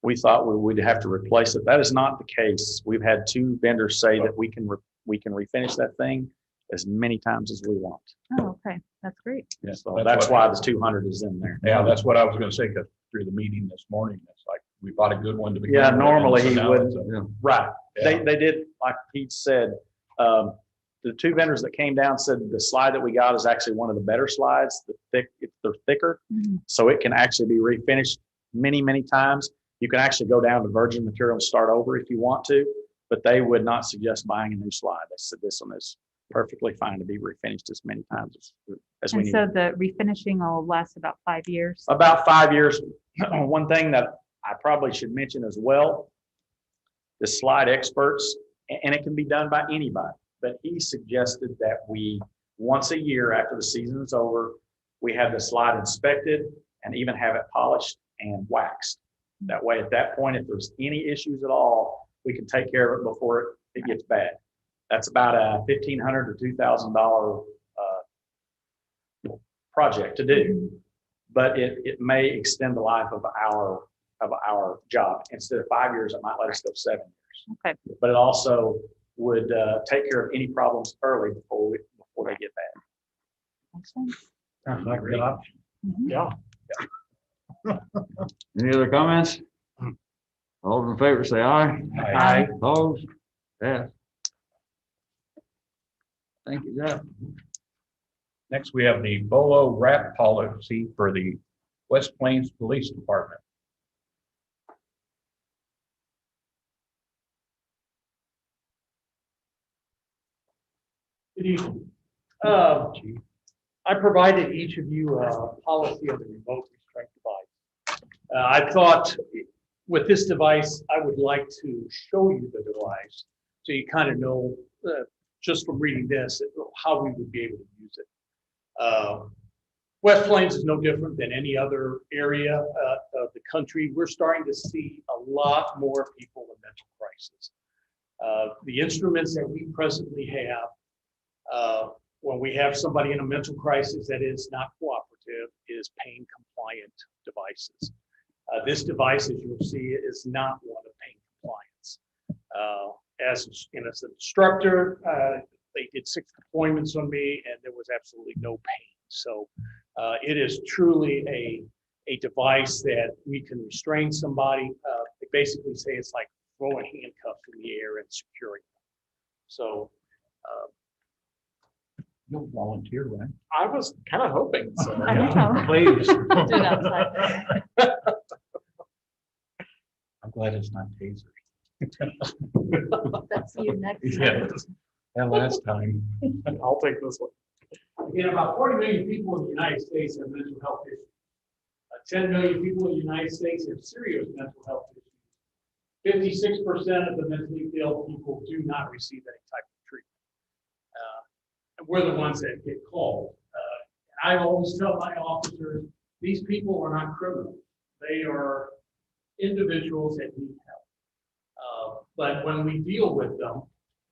We thought we would have to replace it. That is not the case. We've had 2 vendors say that we can refinish that thing as many times as we want. Oh, okay, that's great. yeah, So that's why the 200 is in there. Yeah, that's what I was gonna say, because through the meeting this morning, it's like, we bought a good one to begin Yeah, with, and normally so he now would. it's a- Right. Yeah. They did, like Pete said, the 2 vendors that came down said the slide that we got is actually one of the better slides. They're thicker, Mhm. so it can actually be refinished many, many times. You can actually go down to virgin material and start over if you want to, but they would not suggest buying a new slide. They said this one is perfectly fine to be refinished as many times as we And need. so the refinishing will last about 5 years? About 5 years. One thing that I probably should mention as well, the Slide Experts, and it can be done by anybody, but he suggested that we, once a year after the season is over, we have the slide inspected and even have it polished and waxed. That way, at that point, if there's any issues at all, we can take care of it before it gets bad. That's about a $1,500 to $2,000 project to do, but it may extend the life of our job. Instead of 5 years, it might let us go 7 years. Okay. But it also would take care of any problems early before they get bad. Makes sense. Sounds like a good option. Mhm. Yeah. Any other comments? All those in favor say aye. Aye. Opposed? Pass. Thank you, Jeff. Next, we have the bolo wrap policy for the West Plains Police Department. Good evening. I provided each of you a policy on the remote restraint device. I thought with this device, I would like to show you the device so you kind of know, just from reading this, how we would be able to use it. West Plains is no different than any other area of the country. We're starting to see a lot more people with mental crisis. The instruments that we presently have, when we have somebody in a mental crisis that is not cooperative, is pain compliant devices. This device, as you'll see, is not one of pain compliance. As an instructor, they did 6 deployments on me and there was absolutely no pain. So it is truly a device that we can restrain somebody. They basically say it's like throwing handcuffs in the air and securing them. So You'll volunteer, right? I was kind of hoping so. I know. Please. Do it outside. I'm glad it's not tasers. That's you next. Yeah, that last time. I'll take this one. Again, about 40 million people in the United States have mental health issues. 10 million people in the United States have serious mental health issues. 56% of the mentally ill people do not receive any type of treatment. And we're the ones that get called. I always tell my officers, these people are not criminals. They are individuals that need help. But when we deal with them,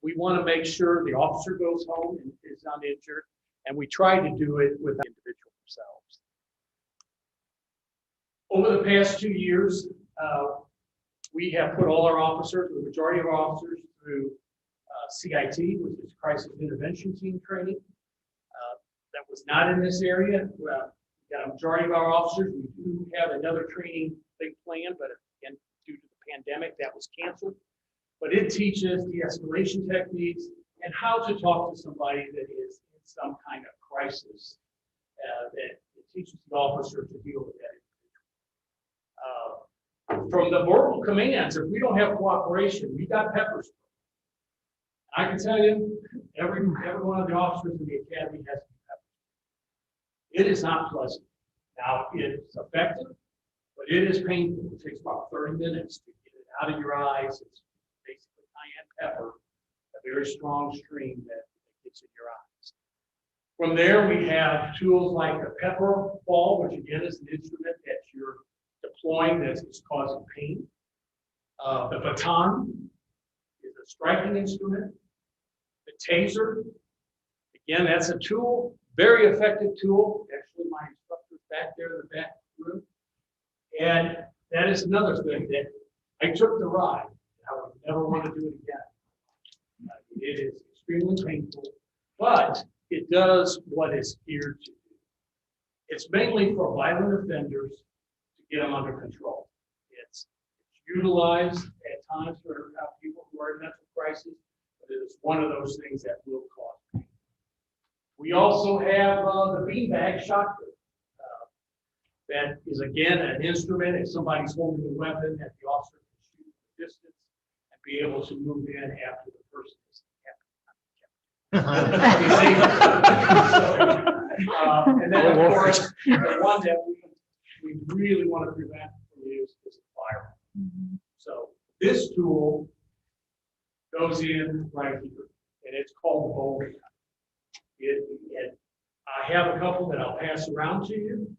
we want to make sure the officer goes home and is uninjured, and we try to do it with the individual themselves. Over the past 2 years, we have put all our officers, the majority of our officers, through CIT, which is Crisis Intervention Team training. That was not in this area. We got a majority of our officers. We do have another training thing planned, but again, due to the pandemic, that was canceled. But it teaches de-escalation techniques and how to talk to somebody that is in some kind of crisis. That it teaches the officer to deal with that individual. From the verbal commands, if we don't have cooperation, we got pepper spray. I can tell you, every one of the officers in the academy has to be pepper spray. It is not pleasant. Now, it's effective, but it is painful. It takes about 30 minutes to get it out of your eyes. It's basically cayenne pepper, a very strong stream that gets in your eyes. From there, we have tools like the pepper ball, which again is an instrument that you're deploying that is causing pain. The baton is a striking instrument. The taser, again, that's a tool, very effective tool. Actually, my instructor's back there in the back room. And that is another thing that I took the ride. I would never want to do it again. It is extremely painful, but it does what it's here to do. It's mainly for violent offenders to get them under control. It's utilized at times for people who are in mental crisis, but it is one of those things that will cause pain. We also have the beanbag shotgun. That is, again, an instrument. If somebody's holding a weapon, that the officer can shoot from a distance and be able to move in after the person is and then, of course, the one that we really want to prevent from use is fire. So this tool goes in right here, and it's called the bolo. I have a couple that I'll pass around to you,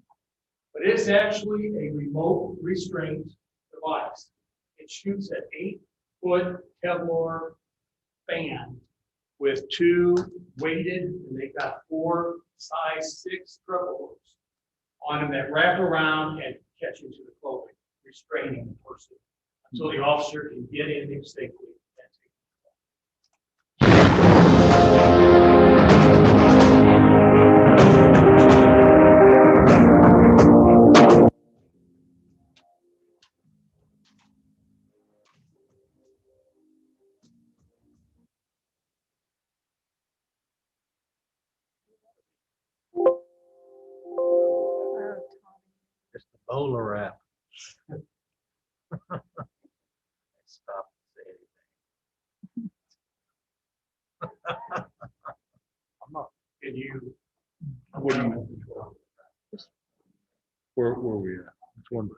but it's actually a remote restraint device. It shoots at 8 foot Kevlar fan with 2 weighted, and they've got 4 size 6 treble hooks on them that wrap around and catch into the clothing, restraining the person until the officer can get in there safely. and take Just the bolo wrap. Stop saying I'm not, and you, What do you? Where we at? Which one?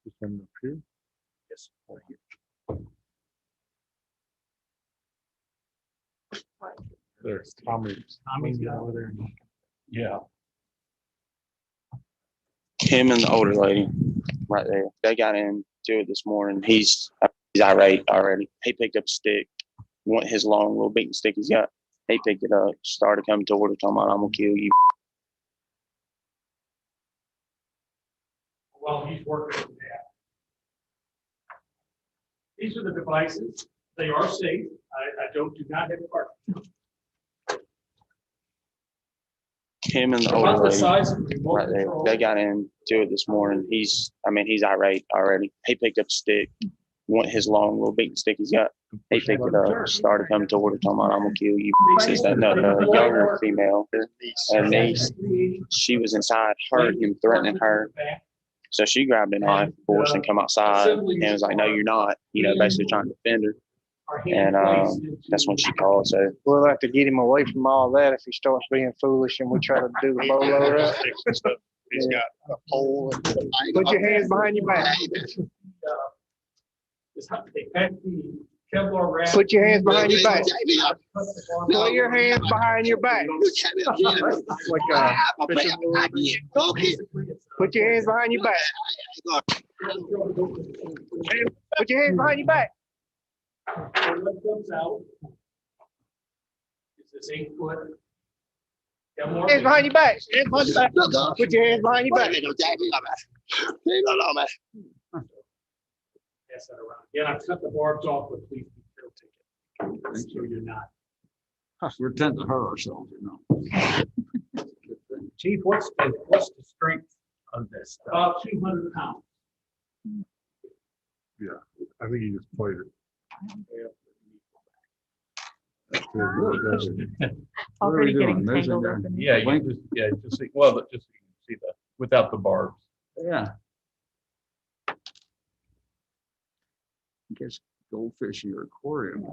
This one up here? yes, right here. There's Tommy. Tommy's got over there. Yeah. Him and the older lady right there. They got into it this morning. He's irate already. He picked up a stick, want his long little beating stick he's got. He picked it up, started coming toward her, talking about, I'm gonna kill you. While he's working on that. These are the devices. They are safe. I do not have a part. Him and the About older the lady size of the remote right there. control. They got into it this morning. He's irate already. He picked up a stick, want his long little beating stick he's got. He picked it up, started coming toward her, talking about, I'm gonna kill you. Says that the younger female, her niece, she was inside, heard him threatening her. So she grabbed a knife, of course, and come outside and was like, no, you're not, basically trying to defend her. And that's when she called. So we'll have to get him away from all that if he starts being foolish and we try to do the bolo wrap. He's got a pole. Put your hands behind your back. They pack the Kevlar wrap. Put your hands behind your back. Put your hands behind your back. Like put your hands behind your back. Put your hands behind your back. When it comes out, it's this 8-foot. Hands behind your back. Hands behind your back. Put your hands behind your back. Pass that around. Yeah, I've cut the barbs off, but please be careful. So you're not. We're tend to hurt ourselves, Chief, what's the strength of this? About 200 pounds. Yeah, I think he just played it. Already getting Measuring tangled there. up in it. Yeah, you just, just see, well, just so you can see the, without the barbs. Yeah. I guess goldfish in your aquarium.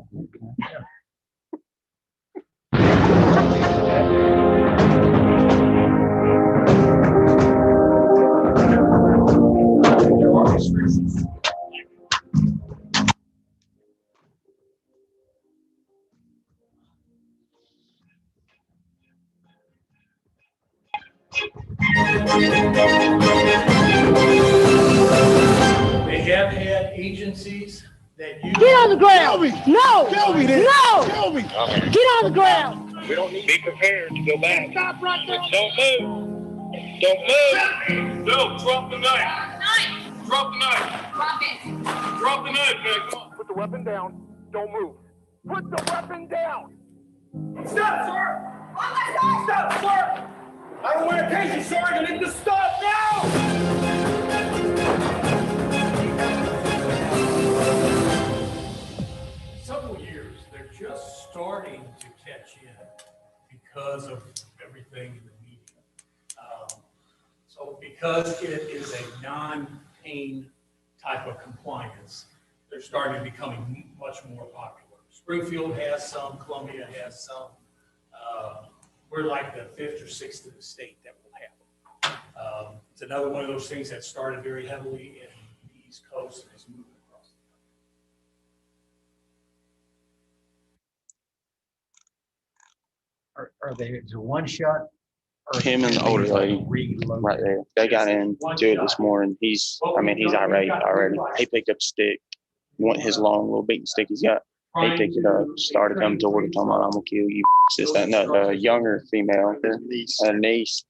There are restrictions. They have had agencies that use. Get on the ground! No! No! Get on the ground! We don't need to be prepared to go back. Stop right there! Don't move. Don't move. No, drop the knife. Drop the knife. Drop it! Drop the knife, man. Come on. Put the weapon down. Don't move. Put the weapon down. Stop, sir. Stop, sir. I don't want attention, sir. You need to stop now. Several years, they're just starting to catch in because of everything in the media. So because it is a non-pain type of compliance, they're starting to becoming much more popular. Springfield has some, Columbia has some. We're like the 5th or 6th in the state that will have them. It's another one of those things that started very heavily in the East Coast and is moving across the country. Are they, is it one shot? him and the older lady right there. They got into it this morning. He's irate already. He picked up a stick, want his long little beating stick he's got. He picked it up, started coming toward her, talking about, I'm gonna kill you. This, that, and that. The younger female, niece,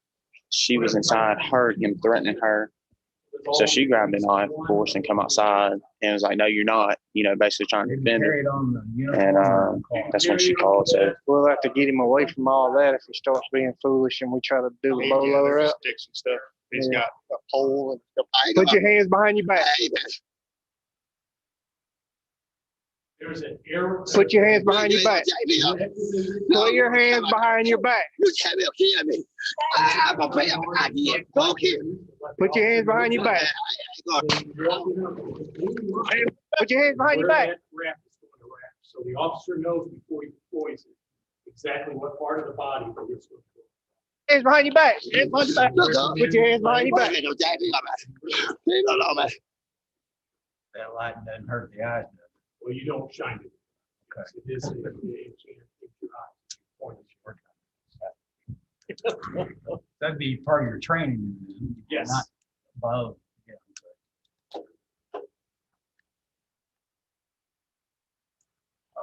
she was inside, heard him threatening her. So she grabbed a knife, of course, and come outside and was like, no, you're not, you know, basically trying to defend her. And that's when she called. So we'll have to get him away from all that if he starts being foolish and we try to do the bolo route. Sticks and stuff. He's got a pole and. Put your hands behind your back. There's an error. Put your hands behind your back. Put your hands behind your back. Put your hands behind your back. Put your hands behind your back. So the officer knows before he deploys it exactly what part of the body that it's going to go. Hands behind your back. Hands behind your back. Put your hands behind your back. That light doesn't hurt the eyes. Well, you don't shine it. Because it is, it can't hit your eyes. Point that you work on. That'd be part of your training. Yes. Not above.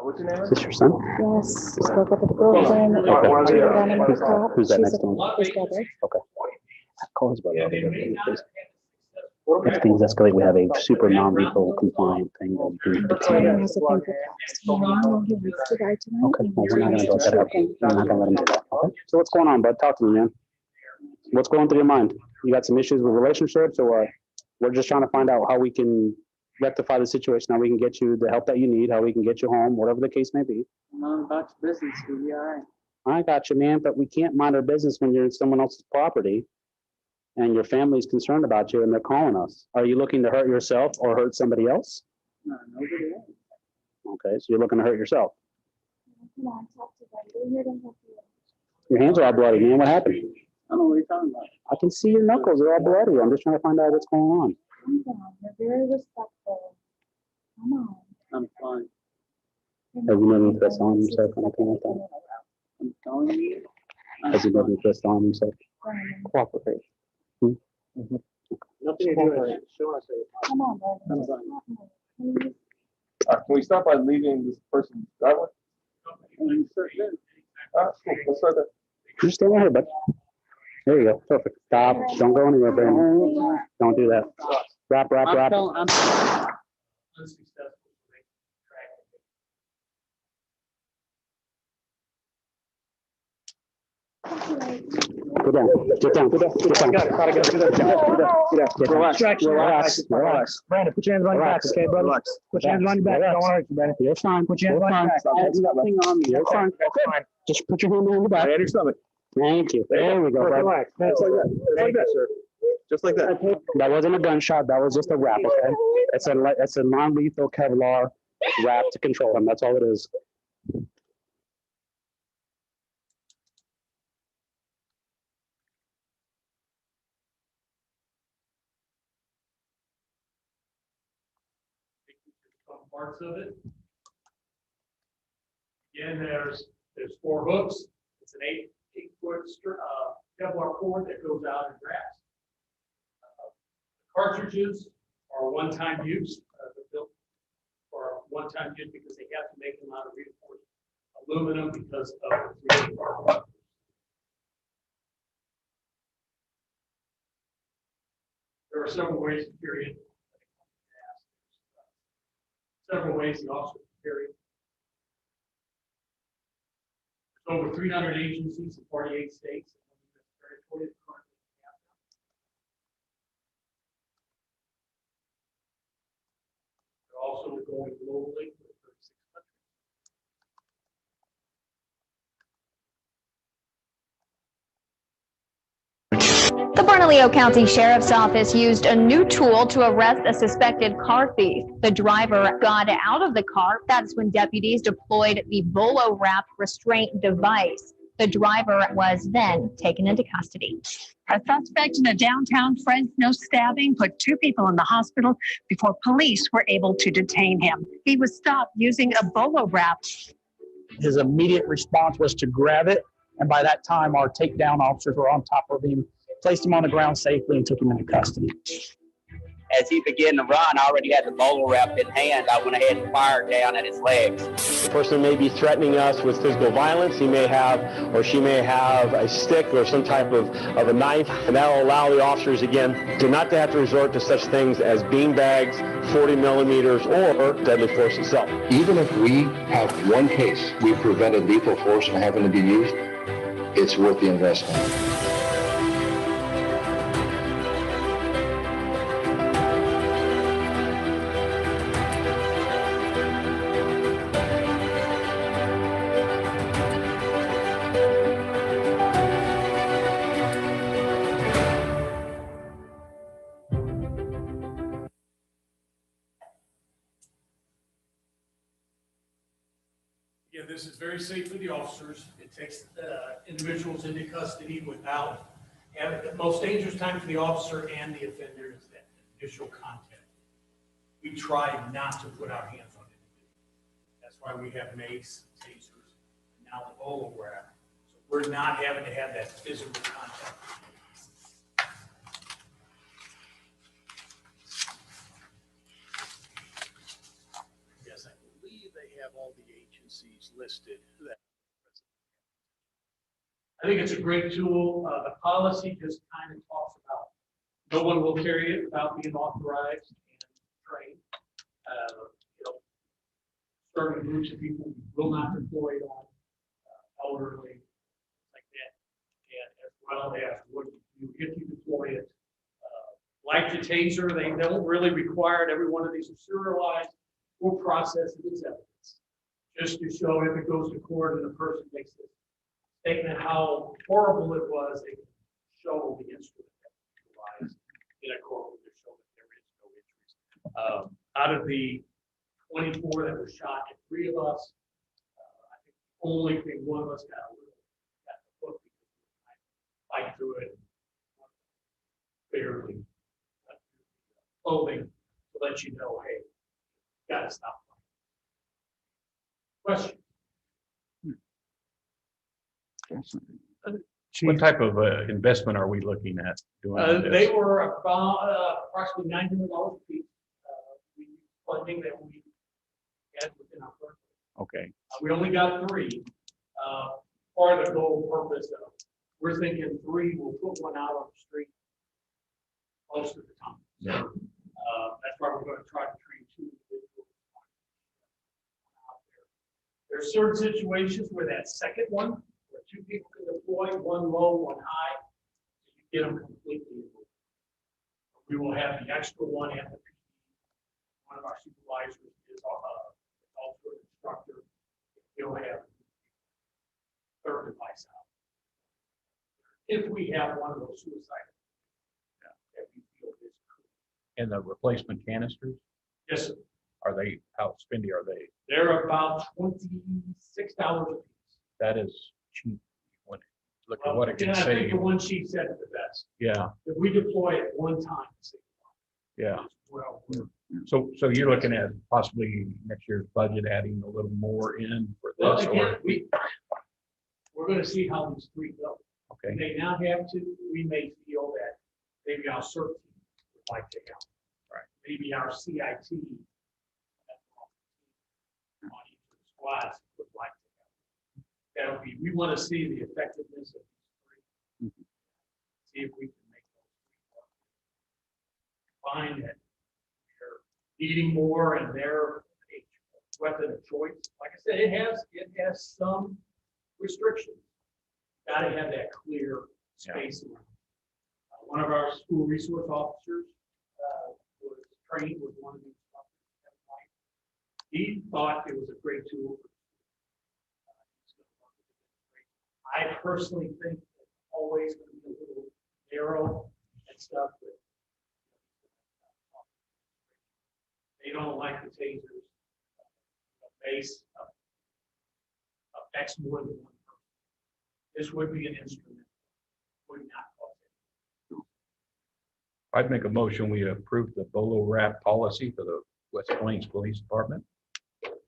What's your name? Is this your son? Yes, spoke up with the girlfriend. Who's that next to him? His brother. Okay. Call his brother over here, please. If things escalate, we have a super non-lethal compliant thing that we can Tell deploy. him has a thing for cops. He likes the guy tonight. Okay, well, we're not gonna let that happen. We're not gonna let him do that, okay? So what's going on, bud? Talk to me, man. What's going through your mind? You got some issues with relationships, or we're just trying to find out how we can rectify the situation, how we can get you the help that you need, how we can get you home, whatever the case may be. Not about your business, you'll be all right. I got you, man, but we can't mind our business when you're in someone else's property and your family's concerned about you and they're calling us. Are you looking to hurt yourself or hurt somebody else? No, nobody else. Okay, so you're looking to hurt yourself. Come on, talk to them. We're here to help you. Your hands are all bloody, man. What happened? I don't know what you're talking about. I can see your knuckles. They're all bloody. I'm just trying to find out what's going on. Calm down. You're very respectful. Come on. I'm fine. Have you never pressed on himself or anything like that? I'm telling you. Has he never pressed on himself? Cooperate. Nothing you do. Come on, I'm brother. fine. Please. Can we start by leaving this person's driveway? Cool. Let's start there. You stay right here, bud. There you go. Perfect. Stop. Don't go anywhere, Brandon. Don't do that. Wrap. Unsuccessful. Go down. Get down. Relax. Brandon, put your hands behind your back, okay, brother? Put your hands behind your back. Don't hurt you, Brandon. You're fine. Put your hands behind your back. You're fine. Just put your hand behind your back. And your stomach. Thank you. There we go, bud. Relax. Just like that. Just like that, sir. Just like that. That wasn't a gunshot. That was just a wrap, okay? It's a non-lethal Kevlar wrap to control him. That's all it is. Parts of it. Again, there's 4 hooks. It's an 8-foot Kevlar cord that goes out and wraps. Cartridges are one-time use. They're built for one-time use because they have to make them out of reinforced aluminum because of the 3D part. There are several ways to carry it. Several ways the officer can carry it. There's over 300 agencies in 48 states. Territory that currently have them. They're also going globally with 36 countries. The Bernalillo County Sheriff's Office used a new tool to arrest a suspected car thief. The driver got out of the car. That's when deputies deployed the bolo wrap restraint device. The driver was then taken into custody. A suspect in a downtown Fresno stabbing put 2 people in the hospital before police were able to detain him. He was stopped using a bolo wrap. His immediate response was to grab it, and by that time, our takedown officers were on top of him, placed him on the ground safely, and took him into custody. As he began to run, I already had the bolo wrap in hand. I went ahead and fired down at his legs. The person may be threatening us with physical violence. He may have, or she may have, a stick or some type of a knife, and that will allow the officers, again, to not to have to resort to such things as bean bags, 40 millimeters, or deadly force itself. Even if we have one case, we prevented lethal force from having to be used, it's worth the investment. Again, this is very safe for the officers. It takes individuals into custody without having, the most dangerous time for the officer and the offender is that initial contact. We try not to put our hands on it. That's why we have mace, tasers, and now the bolo wrap. So we're not having to have that physical contact. Yes, I believe they have all the agencies listed. I think it's a great tool. The policy just kind of talks about no one will carry it without being authorized and trained. Certain groups of people will not deploy it on elderly, like that, and as well as what you if you deploy it. Like the taser, they don't really require it. Every one of these are serialized. We'll process it as evidence, just to show if it goes to court and the person makes this statement how horrible it was. They can show the instrument that was utilized in a court to show that there is no injuries. Out of the 24 that were shot, and 3 of us, I think the only thing one of us got the hook because we fight through it barely. Clothing to let you know, hey, you gotta stop. Question. What type of investment are we looking at doing? on this? They were about approximately $900 a piece. We funding that we had within our budget. Okay. We only got 3. Part of the goal purpose of, we're thinking 3, we'll put one out on the street most of the time. Yeah. That's why we're going to try to train 2 individuals out there. There are certain situations where that second one, where 2 people can deploy, one low, one high, so you get them completely removed. We will have the extra one at the PD. One of our supervisors is also an instructor. He'll have third device out. If we have one of those suicides that we feel is cool. And the replacement canisters? Yes, sir. Are they, how spendy are they? They're about $26 a piece. That is cheap. When you look at what it can I think save. the one she said it the best. Yeah, If we deploy it one time, yeah. well, So you're looking at possibly next year's budget adding a little more in for well, this, again, or? we're going to see how these 3 go. Okay. They now have to, we may feel that maybe our CERT team would like to help. Right. Maybe our CIT on each of the squads would like to help. That'll be, we want to see the effectiveness of these 3. See if we can make those 3 work. Find that they're needing more and they're a weapon of choice. Like I said, it has some restrictions. Got to have that clear space around. One of our school resource officers was trained with one of these instructors. He thought it was a great tool. I personally think it's always going to be a little narrow and stuff. But they don't like the tasers. Base affects more than one person. This would be an instrument. Would not cause it. I'd make a motion, we approve the bolo wrap policy for the West Plains Police Department.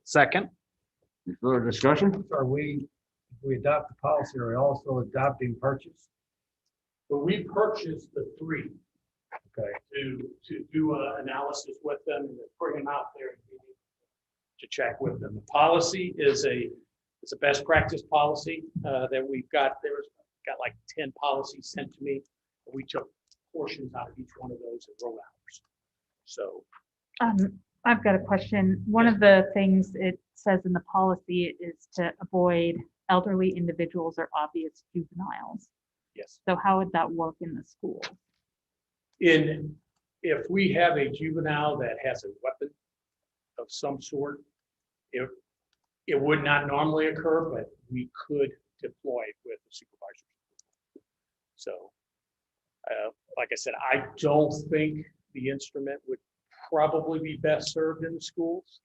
Second. Any further discussion? Are we, if we adopt the policy, are we also adopting purchase? But we purchased the 3. Okay. To do an analysis with them and bring them out there to check with them. The policy is it's a best practice policy that we've got. Got like 10 policies sent to me. We took portions out of each one of those and roll hours. So I've got a question. One of the things it says in the policy is to avoid elderly individuals or obvious juveniles. Yes. So how would that work in the school? If we have a juvenile that has a weapon of some sort, it would not normally occur, but we could deploy with the supervisor. So, like I said, I don't think the instrument would probably be best served in the schools,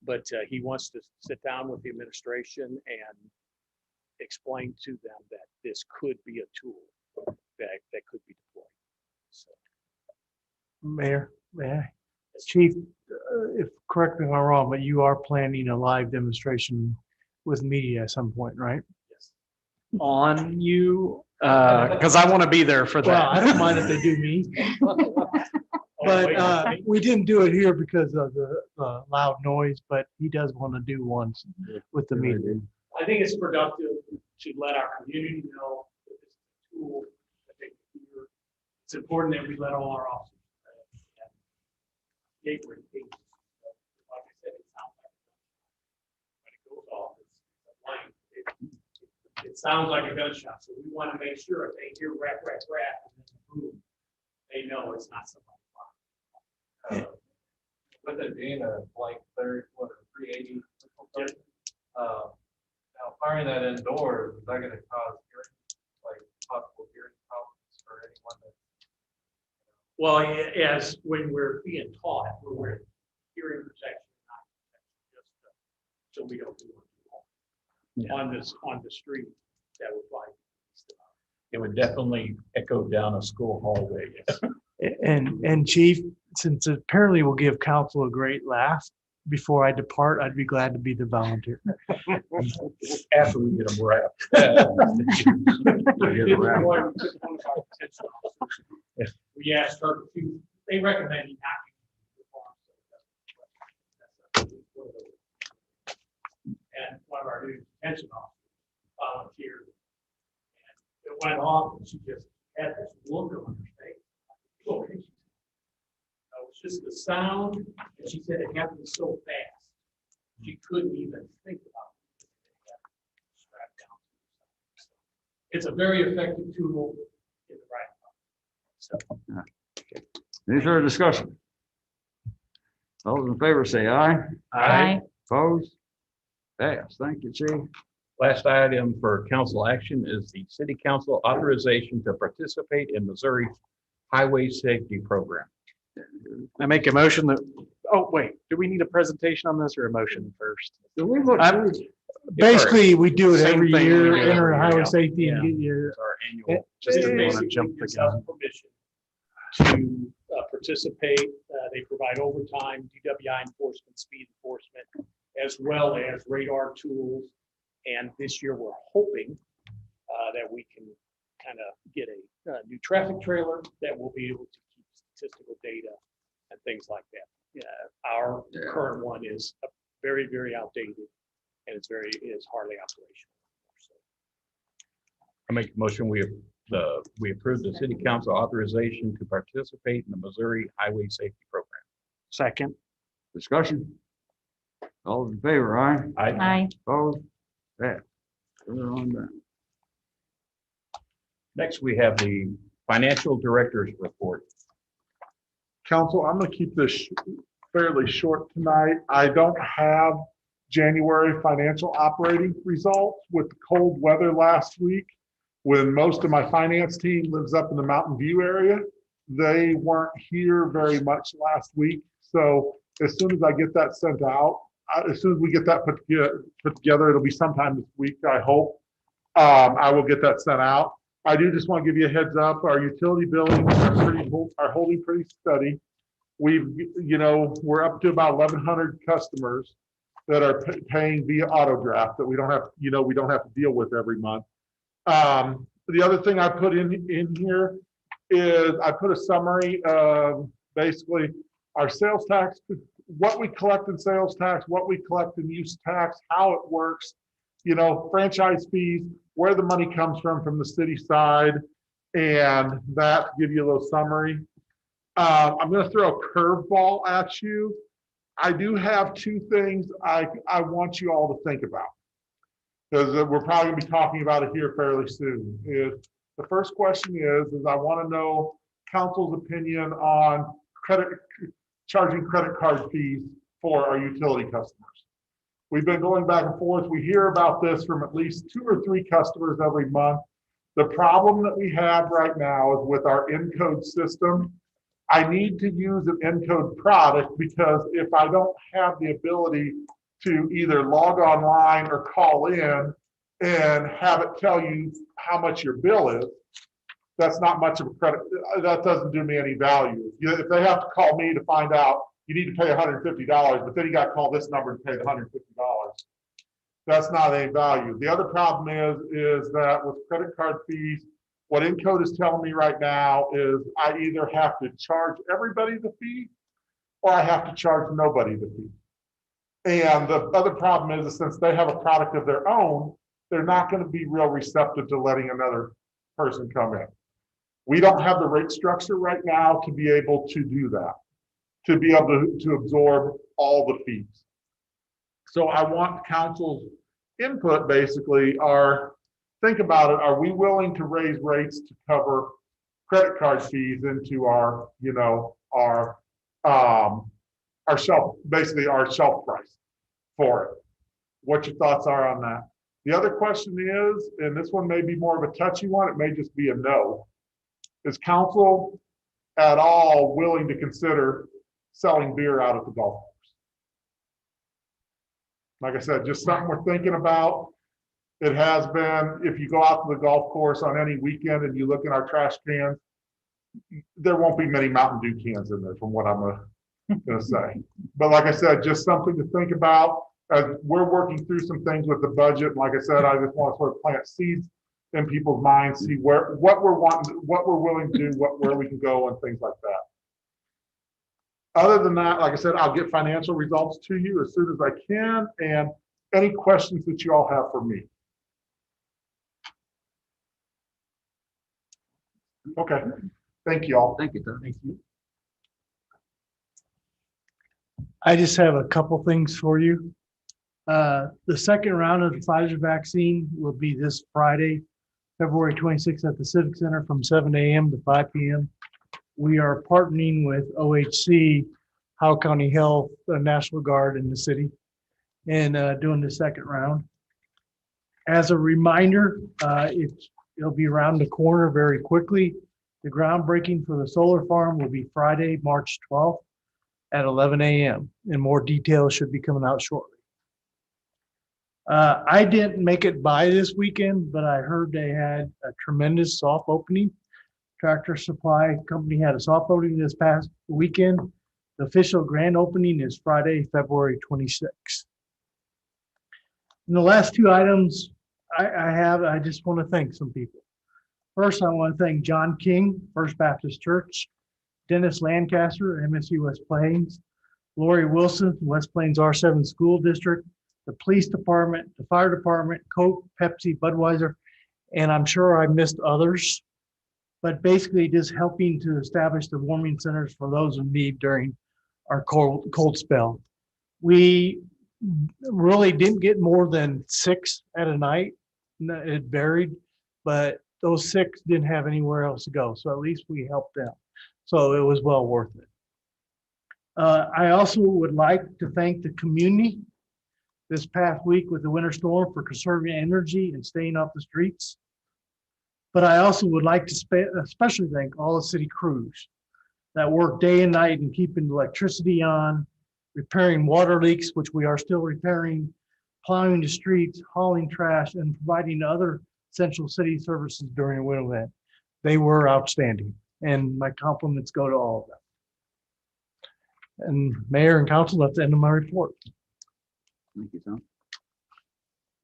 but he wants to sit down with the administration and explain to them that this could be a tool that could be deployed. So. Mayor, Chief, if correct me if I'm wrong, but you are planning a live demonstration with media at some point, right? Yes. On you, because I want to be there for that. Well, I don't mind if they do me. But we didn't do it here because of the loud noise, but he does want to do one with the media. I think it's productive to let our community know that this is a tool that they can hear. It's important that we let all our officers gateway things. Like I said, it sounds like when it goes off, it's a blank. It sounds like a gunshot. So we want to make sure if they hear rap, rap, rap, and then boom, they know it's not somebody. With it being a blank 380, now firing that indoors, is that going to cause hearing, like possible hearing problems for anyone that? Well, as when we're being taught, we're hearing protection, not protection, just so we don't do it on the street. That would like It would definitely echo down a school hallway. Yes. And Chief, since apparently will give council a great laugh before I depart, I'd be glad to be the volunteer. After we get them wrapped. We asked her to, they recommend you not to. And one of our new detention officers volunteered. And it went off and she just had this look on her face. Oh, it was just the sound, and she said it happened so fast. She couldn't even think about it. Strapped down. It's a very effective tool in the right. So. Any further discussion? Those in favor say aye. Aye. Opposed? Pass. Thank you, Chief. Last item for council action is the city council authorization to participate in Missouri's highway safety program. I make a motion that, oh, wait, do we need a presentation on this or a motion first? Basically, we do it every Same thing year, we do enter every highway year. safety and Yeah. get your. It's our annual. Just to Basically, jump the gives us gun. permission to participate. They provide overtime, DWI enforcement, speed enforcement, as well as radar tools. And this year, we're hoping that we can kind of get a new traffic trailer that will be able to keep statistical data and things like that. Our current one is very, very outdated, and it's hardly operational. So. I make a motion, we approve the city council authorization to participate in the Missouri Highway Safety Program. Second. Discussion? All in favor, aye? Aye. Opposed? Pass. We're on that. Next, we have the financial director's report. Council, I'm going to keep this fairly short tonight. I don't have January financial operating results with the cold weather last week. When most of my finance team lives up in the Mountain View area, they weren't here very much last week. So as soon as I get that sent out, as soon as we get that put together, it'll be sometime this week, I hope. I will get that sent out. I do just want to give you a heads up. Our utility billings are holding pretty steady. We're up to about 1,100 customers that are paying via auto draft that we don't have to deal with every month. The other thing I put in here is I put a summary of basically our sales tax, what we collect in sales tax, what we collect in use tax, how it works, franchise fees, where the money comes from the city side, and that give you a little summary. I'm going to throw a curveball at you. I do have two things I want you all to think about, because we're probably going to be talking about it here fairly soon. The first question is I want to know council's opinion on charging credit card fees for our utility customers. We've been going back and forth. We hear about this from at least 2 or 3 customers every month. The problem that we have right now is with our Encode system. I need to use an Encode product because if I don't have the ability to either log online or call in and have it tell you how much your bill is, that's not much of a credit. That doesn't do me any value. If they have to call me to find out you need to pay $150, but then you got to call this number to pay the $150. That's not any value. The other problem is that with credit card fees, what Encode is telling me right now is I either have to charge everybody the fee or I have to charge nobody the fee. And the other problem is since they have a product of their own, they're not going to be real receptive to letting another person come in. We don't have the rate structure right now to be able to do that, to be able to absorb all the fees. So I want council's input basically think about it. Are we willing to raise rates to cover credit card fees into our shelf, basically our shelf price for it? What your thoughts are on that? The other question is, and this one may be more of a touchy one, it may just be a no. Is council at all willing to consider selling beer out at the golf course? Like I said, just something we're thinking about. It has been, if you go out to the golf course on any weekend and you look in our trash cans, there won't be many Mountain Dew cans in there from what I'm going to say. But like I said, just something to think about. We're working through some things with the budget. Like I said, I just want to sort of plant seeds in people's minds, see what we're willing to do, where we can go and things like that. Other than that, like I said, I'll get financial results to you as soon as I can, and any questions that you all have for me. Okay, thank you all. Thank you, Tom. Thank you. I just have a couple things for you. The second round of the Pfizer vaccine will be this Friday, February 26th at the Civic Center from 7 a.m. to 5 p.m. We are partnering with OHC, Howell County Health, the National Guard in the city, and doing the second round. As a reminder, it'll be around the corner very quickly. The groundbreaking for the solar farm will be Friday, March 12th at 11 a.m. and more details should be coming out shortly. I didn't make it by this weekend, but I heard they had a tremendous soft opening. Tractor Supply Company had a soft opening this past weekend. The official grand opening is Friday, February 26th. And the last 2 items I just want to thank some people. First, I want to thank John King, First Baptist Church, Dennis Lancaster, MSU West Plains, Lori Wilson, West Plains R7 School District, the police department, the fire department, Coke, Pepsi, Budweiser, and I'm sure I missed others, but basically just helping to establish the warming centers for those in need during our cold spell. We really didn't get more than 6 at a night. It varied, but those 6 didn't have anywhere else to go. So at least we helped them. So it was well worth it. I also would like to thank the community this past week with the winter storm for conserving energy and staying off the streets. But I also would like to especially thank all the city crews that work day and night in keeping the electricity on, repairing water leaks, which we are still repairing, plowing the streets, hauling trash, and providing other essential city services during the winter event. They were outstanding, and my compliments go to all of them. And Mayor and Council, that's the end of my report. Thank you, Tom.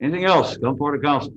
Anything else? Come forward to council.